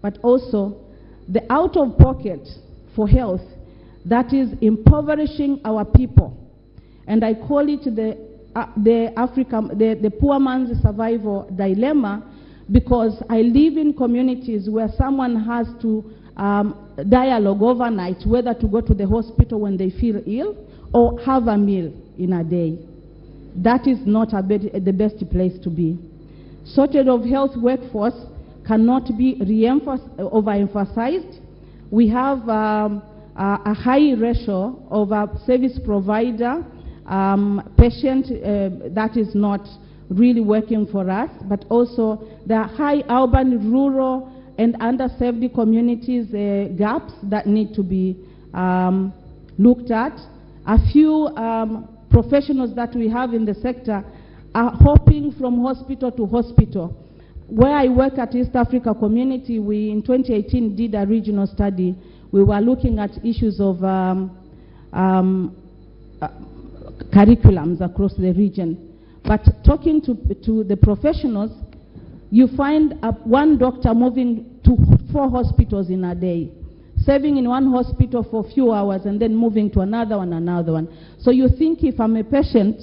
but also the out-of-pocket for health that is impoverishing our people. And I call it the poor man's survival dilemma, because I live in communities where someone has to dialogue overnight whether to go to the hospital when they feel ill or have a meal in a day. That is not the best place to be. Shortage of health workforce cannot be overemphasized. We have a high ratio of a service provider patient that is not really working for us, but also the high urban, rural, and underserved communities gaps that need to be looked at. A few professionals that we have in the sector are hopping from hospital to hospital. Where I work at East Africa Community, we in 2018 did a regional study. We were looking at issues of curriculums across the region. But talking to the professionals, you find one doctor moving to 4 hospitals in a day, serving in one hospital for a few hours and then moving to another one. So you think, if I'm a patient,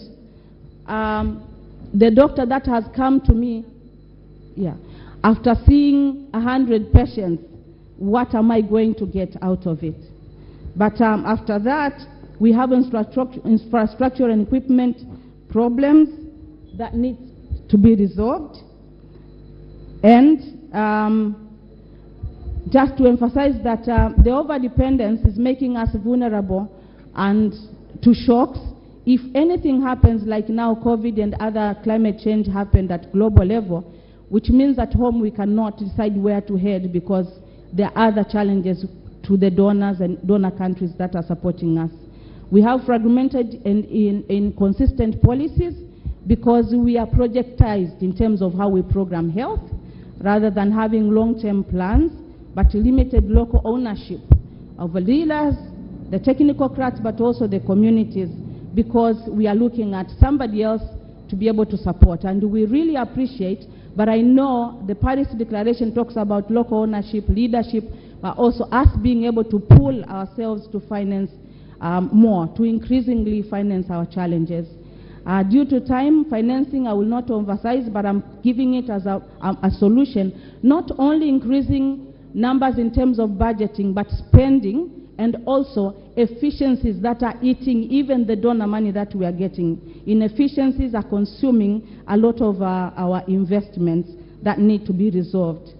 the doctor that has come to me, after seeing 100 patients, what am I going to get out of it? But after that, we have infrastructure and equipment problems that need to be resolved. And just to emphasize that the overdependence is making us vulnerable and to shocks if anything happens like now COVID and other climate change happened at global level, which means at home we cannot decide where to head because there are other challenges to the donors and donor countries that are supporting us. We have fragmented and inconsistent policies because we are projectized in terms of how we program health rather than having long-term plans, but limited local ownership of the leaders, the technocrats, but also the communities, because we are looking at somebody else to be able to support. And we really appreciate, but I know the Paris Declaration talks about local ownership, leadership, but also us being able to pull ourselves to finance more, to increasingly finance our challenges. Due to time, financing I will not emphasize, but I'm giving it as a solution, not only increasing numbers in terms of budgeting, but spending and also efficiencies that are eating even the donor money that we are getting. Inefficiencies are consuming a lot of our investments that need to be resolved.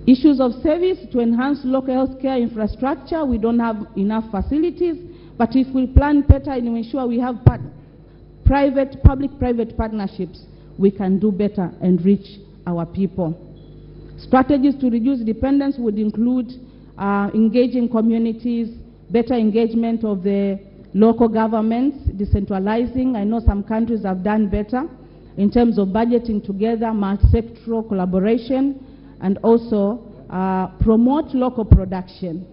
Issues of service to enhance local healthcare infrastructure. We don't have enough facilities, but if we plan better and ensure we have public-private partnerships, we can do better and reach our people. Strategies to reduce dependence would include engaging communities, better engagement of the local governments, decentralizing. I know some countries have done better in terms of budgeting together, multi-sectoral collaboration, and also promote local production.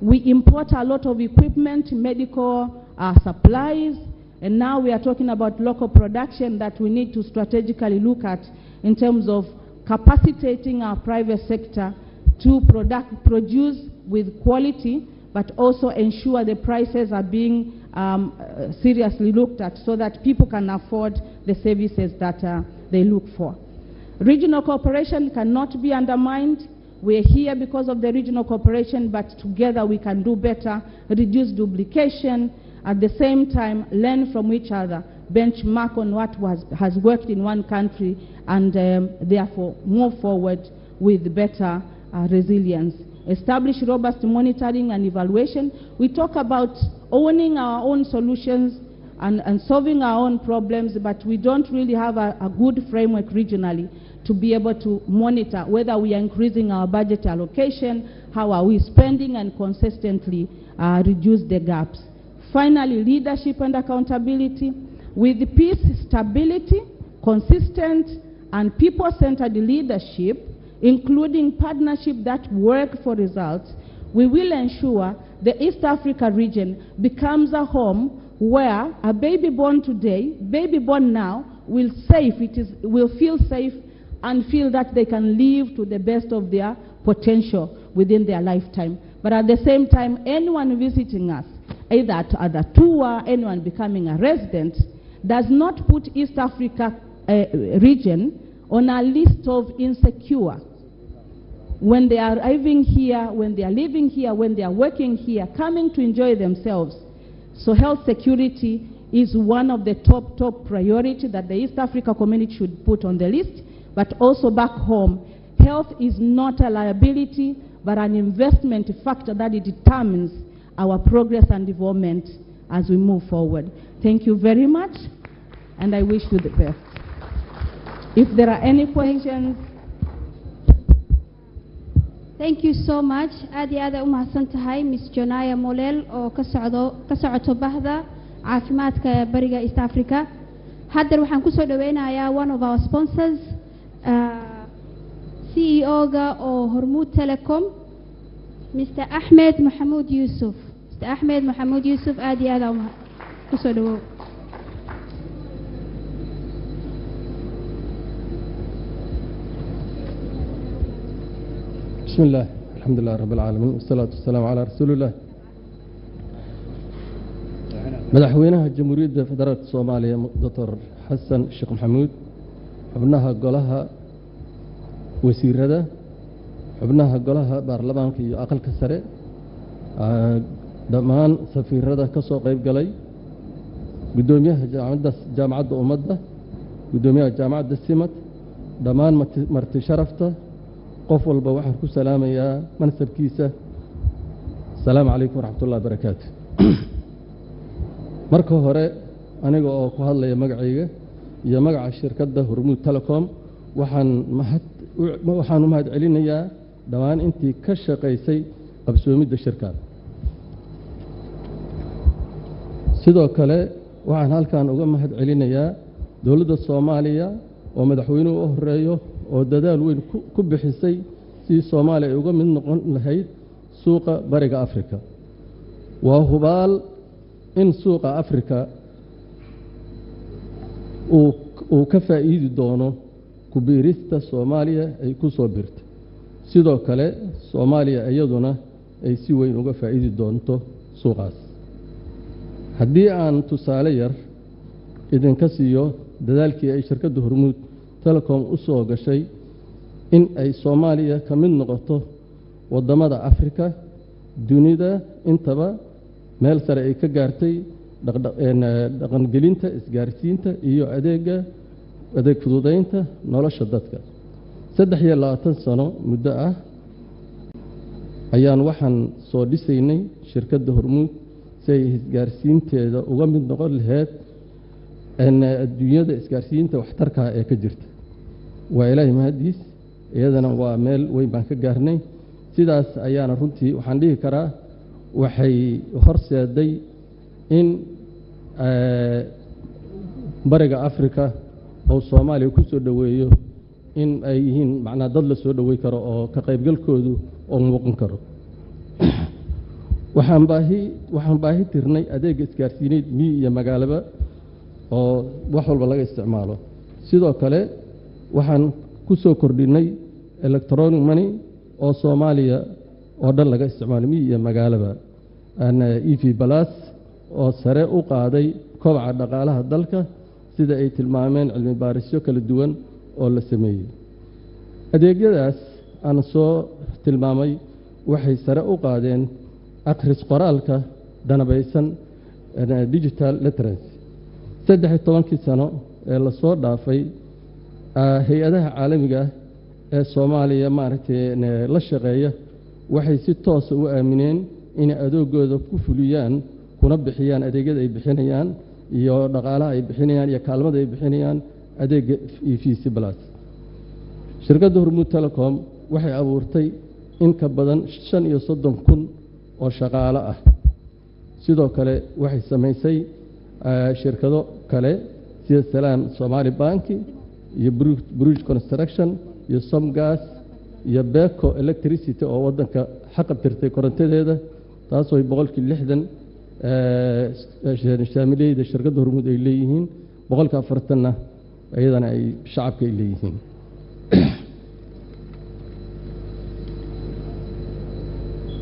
We import a lot of equipment, medical supplies, and now we are talking about local production that we need to strategically look at in terms of capacitating our private sector to produce with quality, but also ensure the prices are being seriously looked at so that people can afford the services that they look for. Regional cooperation cannot be undermined. We're here because of the regional cooperation, but together we can do better, reduce duplication, at the same time learn from each other, benchmark on what has worked in one country, and therefore move forward with better resilience. Establish robust monitoring and evaluation. We talk about owning our own solutions and solving our own problems, but we don't really have a good framework regionally to be able to monitor whether we are increasing our budget allocation, how are we spending, and consistently reduce the gaps. Finally, leadership and accountability. With peace, stability, consistent and people-centered leadership, including partnership that work for results, we will ensure the East Africa region becomes a home where a baby born today, baby born now, will feel safe and feel that they can live to the best of their potential within their lifetime. But at the same time, anyone visiting us, either at a tour, anyone becoming a resident, does not put East Africa region on a list of insecure. When they are arriving here, when they are living here, when they are working here, coming to enjoy themselves. So health security is one of the top priority that the East Africa community should put on the list, but also back home. Health is not a liability, but an investment factor that it determines our progress and development as we move forward. Thank you very much, and I wish you the best. If there are any questions. Thank you so much. aad iyo aad u mahadsan tahay Miss Jonaya Molel oo ka socoto bahda caafimaadka ee Bariga East Africa. Hadda waxaan ku soo dhaweynayaa one of our sponsors, CEO-ga oo Hormuud Telecom, Mr. Ahmed Mohamed Yusuf. Mr. Ahmed Mohamed Yusuf, aad iyo aad ku soo dhawow. بسم الله الحمد لله رب العالمين والصلاة والسلام على رسول الله. مدحوينها جمهورية فدرالية الصومالية دكتور حسن الشيخ محمود، حبناها قولها وزير هذا، حبناها قولها بارلمان في أقل كسرة، دمان سفير هذا كسو قيب قلي، قدوميها جامعة أمده، قدوميها جامعة السمت، دمان مرت شرفته. قف والبا waxaan ku salaamayaa mansabkiisa. Assalaamu alaykum wa rahmatullahi wa barakaatuh. marka hore aniga oo ku hadlaya magacayga iyo magaca shirkadda Hormuud Telecom waxaan u mahad celinayaa dhammaan intii ka shaqaysay qabsoomidda shirkan. sidoo kale waxaan halkan uga mahad celinayaa dowladda Soomaaliya oo madaxweynuhu u horeeyo oo dadaal weyn ku bixisay si Soomaaliya ay uga mid noqon lahayd suuqa Bariga Afrika. waa hubaal in suuqa Afrika uu ka faa'iidi doono ku biirista Soomaaliya ay ku soo biirtay. sidoo kale Soomaaliya iyaduna ay si weyn uga faa'iidi doonto suuqaas. haddii aan tusaale yar idinka siiyo dadaalkii ay shirkadda Hormuud Telecom u soo gashay in ay Soomaaliya ka mid noqoto wadamada Afrika dunida intaba meel sare ay ka gaartay dhaqangelinta isgaarsiinta iyo adeeg fududeynta nolosha dadka. 23 sano muddo ah ayaan waxaan soo dhisaynay shirkadda Hormuud si ay isgaarsiinteeda uga mid noqon lahayd adduunyada isgaarsiinta waxtarka ee ka jirta. waa Ilaahay mahadiis, iyadana waa meel weyn baan ka gaarnay. sidaas ayaana runtii waxaan dhihi karaa waxay horseeday in Bariga Afrika oo Soomaaliya ku soo dhaweeyo in ay yihiin macna dad la soo dhaweey karo oo ka qaybgalkoodu oo muuqan karo. waxaan baahi tirnay adeeg isgaarsiineed miyi iyo magaalaba oo wax walba laga isticmaalo. sidoo kale waxaan ku soo kordhinay electronic money oo Soomaaliya oo dhan laga isticmaalo miyi iyo magaalaba. EV Plus oo sare u qaaday kobaca dhaqaalaha dalka sida ay tilmaameen cilmi baarisyo kala duwan oo la sameeyay. adeegyadaas aan soo tilmaamay waxay sare u qaadeen akhris qoraalka danabaysan digital literacy. 13 sano ee la soo dhaafay hay'adaha caalamiga ee Soomaaliya la shaqeeya waxay si toos u aamineen in adeegooda ku fuliyaan kuna bixiyaan adeegyada ay bixinayaan iyo dhaqaalaha ay bixinayaan iyo kaalmada ay bixinayaan adeega EVC Plus. shirkadda Hormuud Telecom waxay abuurtay in ka badan 35,000 oo shaqaale ah. sidoo kale waxay samaysay shirkado kale sida Salaam Somali Bank iyo Bridge Construction iyo Somgas iyo Beko Electricity oo wadanka xaqabtirtay korontadeeda taasoo 60% shaamileyda shirkadda Hormuud ay leeyihiin 40% ayadana ay shacabka ay leeyihiin.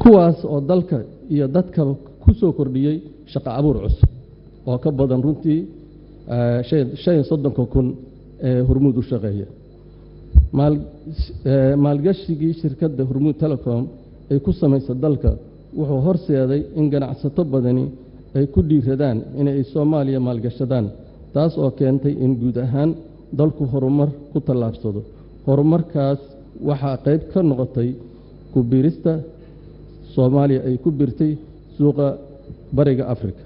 kuwaas oo dalka iyo dadka ku soo kordhiyay shaqo abuur cusub oo ka badan runtii 35,000 ee Hormuud u shaqeeya. maalgashigii shirkadda Hormuud Telecom ay ku samaysay dalka wuxuu horseeday in ganacsato badani ay ku dhiiradaan inay Soomaaliya maalgashadaan, taas oo keentay in guud ahaan dalku horumar ku tallaabsado. horumarkaas waxaa qayb ka noqotay ku biirista Soomaaliya ay ku biirtay suuqa Bariga Afrika.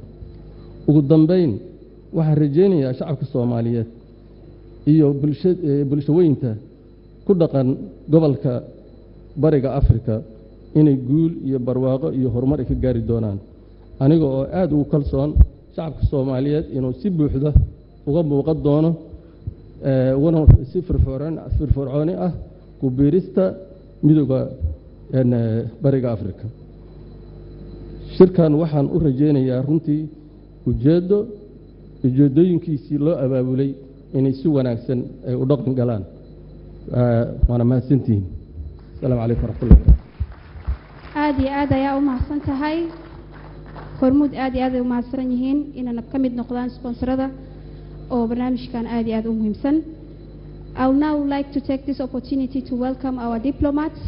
ugu dambeyn waxaan rajaynayaa shacabka Soomaaliyeed iyo bulshooyinka ku dhaqan gobolka Bariga Afrika inay guul iyo barwaaqo iyo horumar ka gaari doonaan. aniga oo aad ugu kalsoon shacabka Soomaaliyeed inuu si buuxda uga muuqan doono wana si firfircooni ah ku biirista midowga Bariga Afrika. shirkan waxaan u rajaynayaa runtii ujeedooyinkiisii loo abaabulay inay si wanaagsan ay u dhaqan galaan. waana mahadsantihiin. asalaamu calaykum waraxmatullahi aad iyo aad ayaa u mahadsan tahay. Hormuud aad iyo aad ay u mahadsan yihiin inaan ka mid noqdaan sponsorada oo barnaamijkan aad iyo aad u muhiimsan. I would now like to take this opportunity to welcome our diplomats.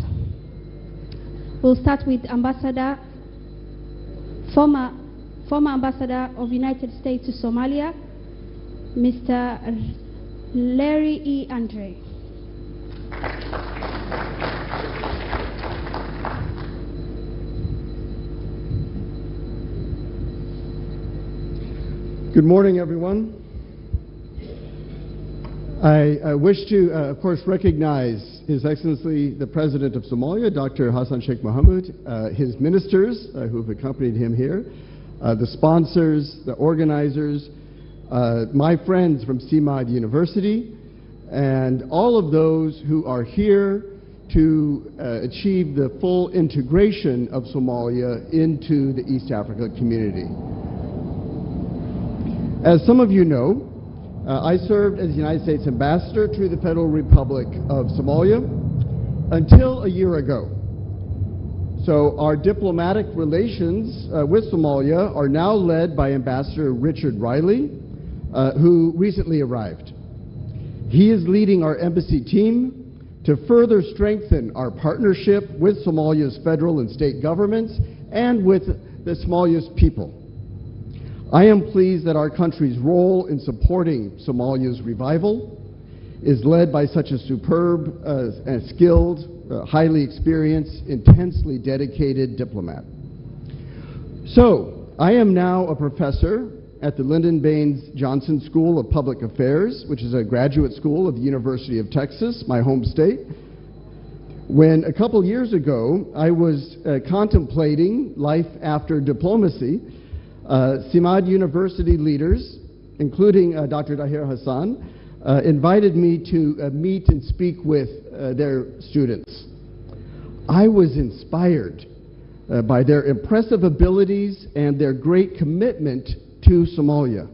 We'll start with former Ambassador of United States to Somalia, Mr. Larry E. Andre. Good morning, everyone. I wish to, of course, recognize His Excellency the President of Somalia, Dr. Hassan Sheikh Mohamud, his ministers who have accompanied him here, the sponsors, the organizers, my friends from CMOD University, and all of those who are here to achieve the full integration of Somalia into the East Africa community. As some of you know, I served as the United States Ambassador to the Federal Republic of Somalia until a year ago. So our diplomatic relations with Somalia are now led by Ambassador Richard Riley, who recently arrived. He is leading our embassy team to further strengthen our partnership with Somalia's federal and state governments and with the Somalia's people. I am pleased that our country's role in supporting Somalia's revival is led by such a superb and skilled, highly experienced, intensely dedicated diplomat. So, I am now a professor at the Lyndon Baines Johnson School of Public Affairs, which is a graduate school of the University of Texas, my home state. When a couple years ago I was contemplating life after diplomacy, CMOD University leaders, including Dr. Dahir Hassan, invited me to meet and speak with their students. I was inspired by their impressive abilities and their great commitment to Somalia.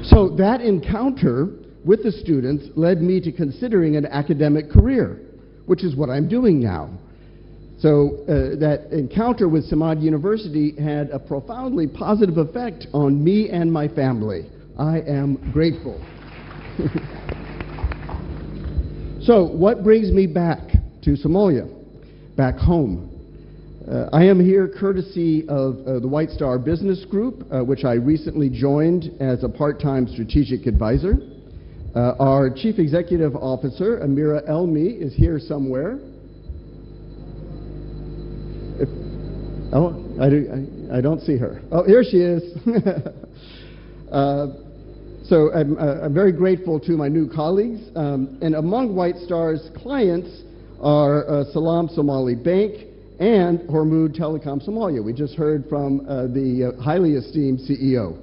So that encounter with the students led me to considering an academic career, which is what I'm doing now. So that encounter with CMOD University had a profoundly positive effect on me and my family. I am grateful. So what brings me back to Somalia, back home? I am here courtesy of the White Star Business Group, which I recently joined as a part-time strategic advisor. Our Chief Executive Officer, Amira Elmi, is here somewhere. I don't see her. Oh, here she is. So I'm very grateful to my new colleagues. And among White Star's clients are Salam Somali Bank and Hormuz Telecom Somalia. We just heard from the highly esteemed CEO.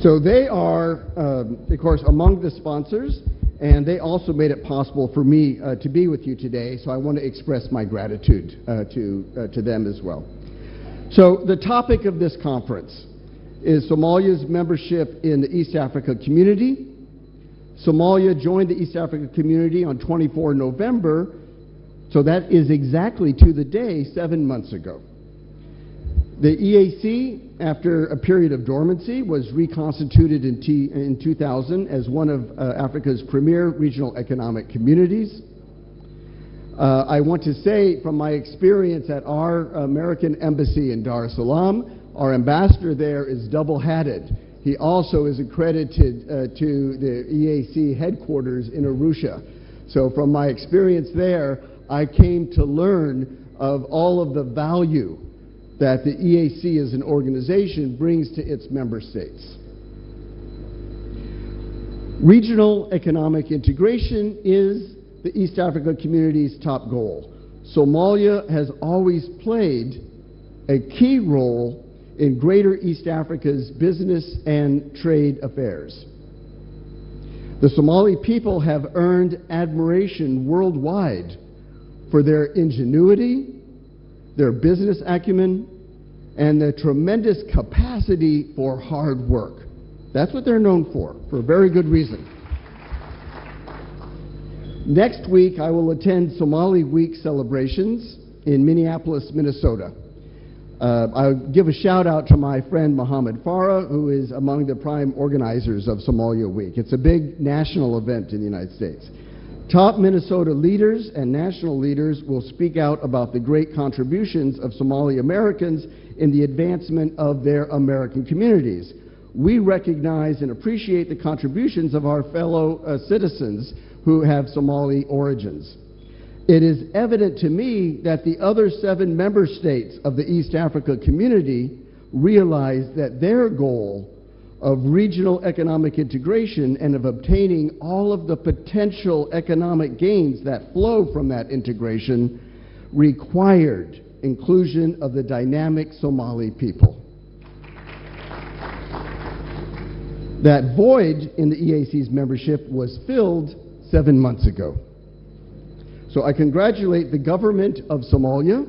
So they are, of course, among the sponsors, and they also made it possible for me to be with you today, so I want to express my gratitude to them as well. So the topic of this conference is Somalia's membership in the East Africa community. Somalia joined the East Africa community on 24 November, so that is exactly to the day 7 months ago. The EAC, after a period of dormancy, was reconstituted in 2000 as one of Africa's premier regional economic communities. I want to say, from my experience at our American embassy in Dar es Salaam, our ambassador there is double-hatted. He also is accredited to the EAC headquarters in Arusha. So from my experience there, I came to learn of all of the value that the EAC as an organization brings to its member states. Regional economic integration is the East Africa community's top goal. Somalia has always played a key role in Greater East Africa's business and trade affairs. The Somali people have earned admiration worldwide for their ingenuity, their business acumen, and the tremendous capacity for hard work. That's what they're known for a very good reason. Next week, I will attend Somali Week celebrations in Minneapolis, Minnesota. I'll give a shout out to my friend Mohammed Farah, who is among the prime organizers of Somalia Week. It's a big national event in the United States. Top Minnesota leaders and national leaders will speak out about the great contributions of Somali Americans in the advancement of their American communities. We recognize and appreciate the contributions of our fellow citizens who have Somali origins. it is evident to me that the other 7 member states of the East Africa community realize that their goal of regional economic integration and of obtaining all of the potential economic gains that flow from that integration required inclusion of the dynamic Somali people. That void in the EAC's membership was filled 7 months ago. So I congratulate the government of Somalia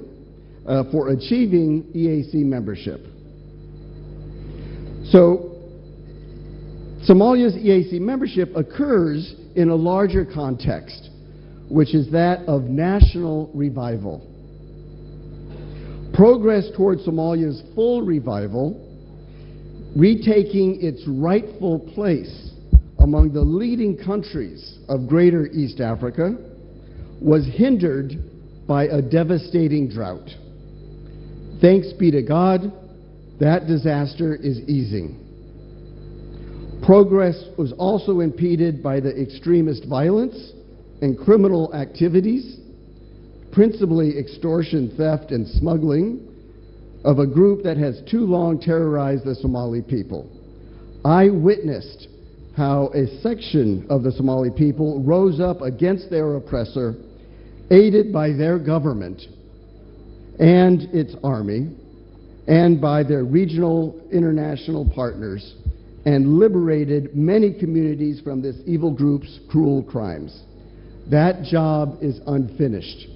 for achieving EAC membership. So Somalia's EAC membership occurs in a larger context, which is that of national revival. Progress towards Somalia's full revival, retaking its rightful place among the leading countries of Greater East Africa, was hindered by a devastating drought. Thanks be to God, that disaster is easing. Progress was also impeded by the extremist violence and criminal activities, principally extortion, theft, and smuggling, of a group that has too long terrorized the Somali people. I witnessed how a section of the Somali people rose up against their oppressor, aided by their government and its army, and by their regional international partners, and liberated many communities from this evil group's cruel crimes. That job is unfinished.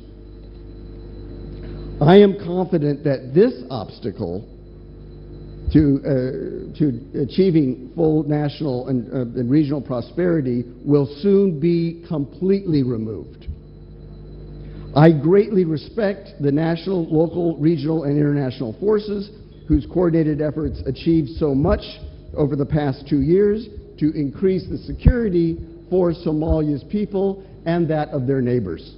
I am confident that this obstacle to achieving full national and regional prosperity will soon be completely removed. I greatly respect the national, local, regional, and international forces whose coordinated efforts achieved so much over the past 2 years to increase the security for Somalia's people and that of their neighbors.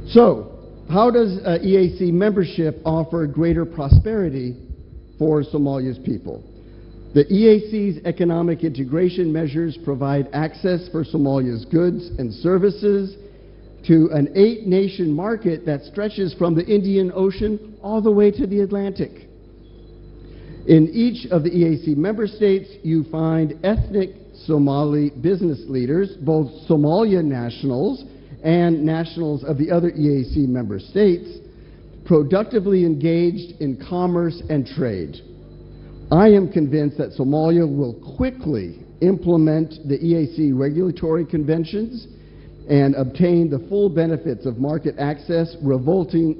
So, how does EAC membership offer greater prosperity for Somalia's people? The EAC's economic integration measures provide access for Somalia's goods and services to an 8-nation market that stretches from the Indian Ocean all the way to the Atlantic. In each of the EAC member states, you find ethnic Somali business leaders, both Somalia nationals and nationals of the other EAC member states, productively engaged in commerce and trade. I am convinced that Somalia will quickly implement the EAC regulatory conventions and obtain the full benefits of market access, resulting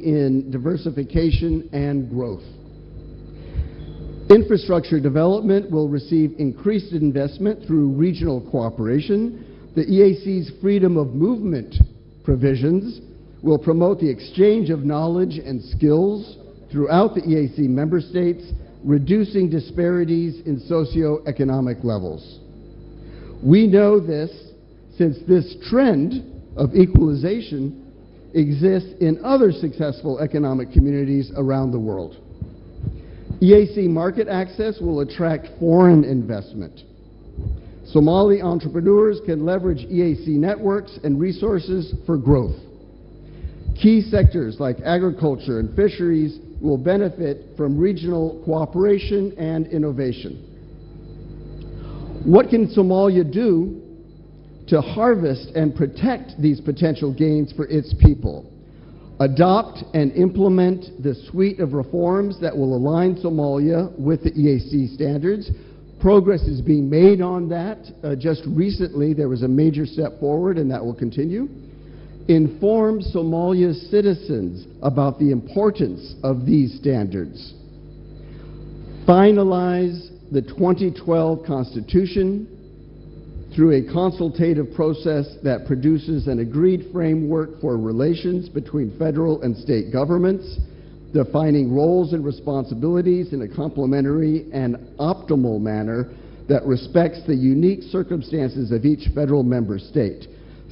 in diversification and growth. Infrastructure development will receive increased investment through regional cooperation. The EAC's freedom of movement provisions will promote the exchange of knowledge and skills throughout the EAC member states, reducing disparities in socioeconomic levels. We know this since this trend of equalization exists in other successful economic communities around the world. EAC market access will attract foreign investment. Somali entrepreneurs can leverage EAC networks and resources for growth. Key sectors like agriculture and fisheries will benefit from regional cooperation and innovation. What can Somalia do to harvest and protect these potential gains for its people? Adopt and implement the suite of reforms that will align Somalia with the EAC standards. Progress is being made on that. Just recently, there was a major step forward, and that will continue. Inform Somalia's citizens about the importance of these standards. Finalize the 2012 Constitution through a consultative process that produces an agreed framework for relations between federal and state governments, defining roles and responsibilities in a complementary and optimal manner that respects the unique circumstances of each federal member state.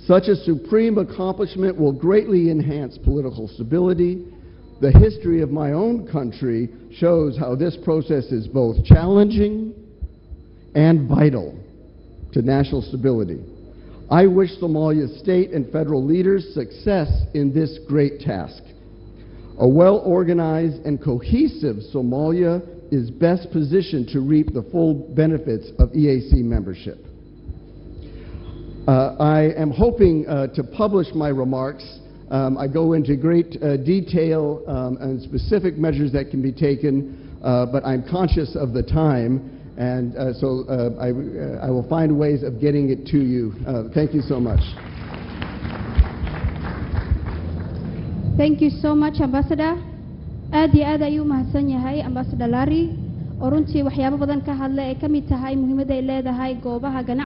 Such a supreme accomplishment will greatly enhance political stability. The history of my own country shows how this process is both challenging and vital to national stability. I wish Somalia's state and federal leaders success in this great task. A well-organized and cohesive Somalia is best positioned to reap the full benefits of EAC membership. I am hoping to publish my remarks. I go into great detail and specific measures that can be taken, but I'm conscious of the time, and so I will find ways of getting it to you. Thank you so much. Thank you so much, Ambassador. aad iyo aad ayuu mahadsan yahay Ambassador Larry oo runtii waxyaabo badan ka hadlay ay ka mid tahay muhiimadda ay leedahay goobaha ganacsiga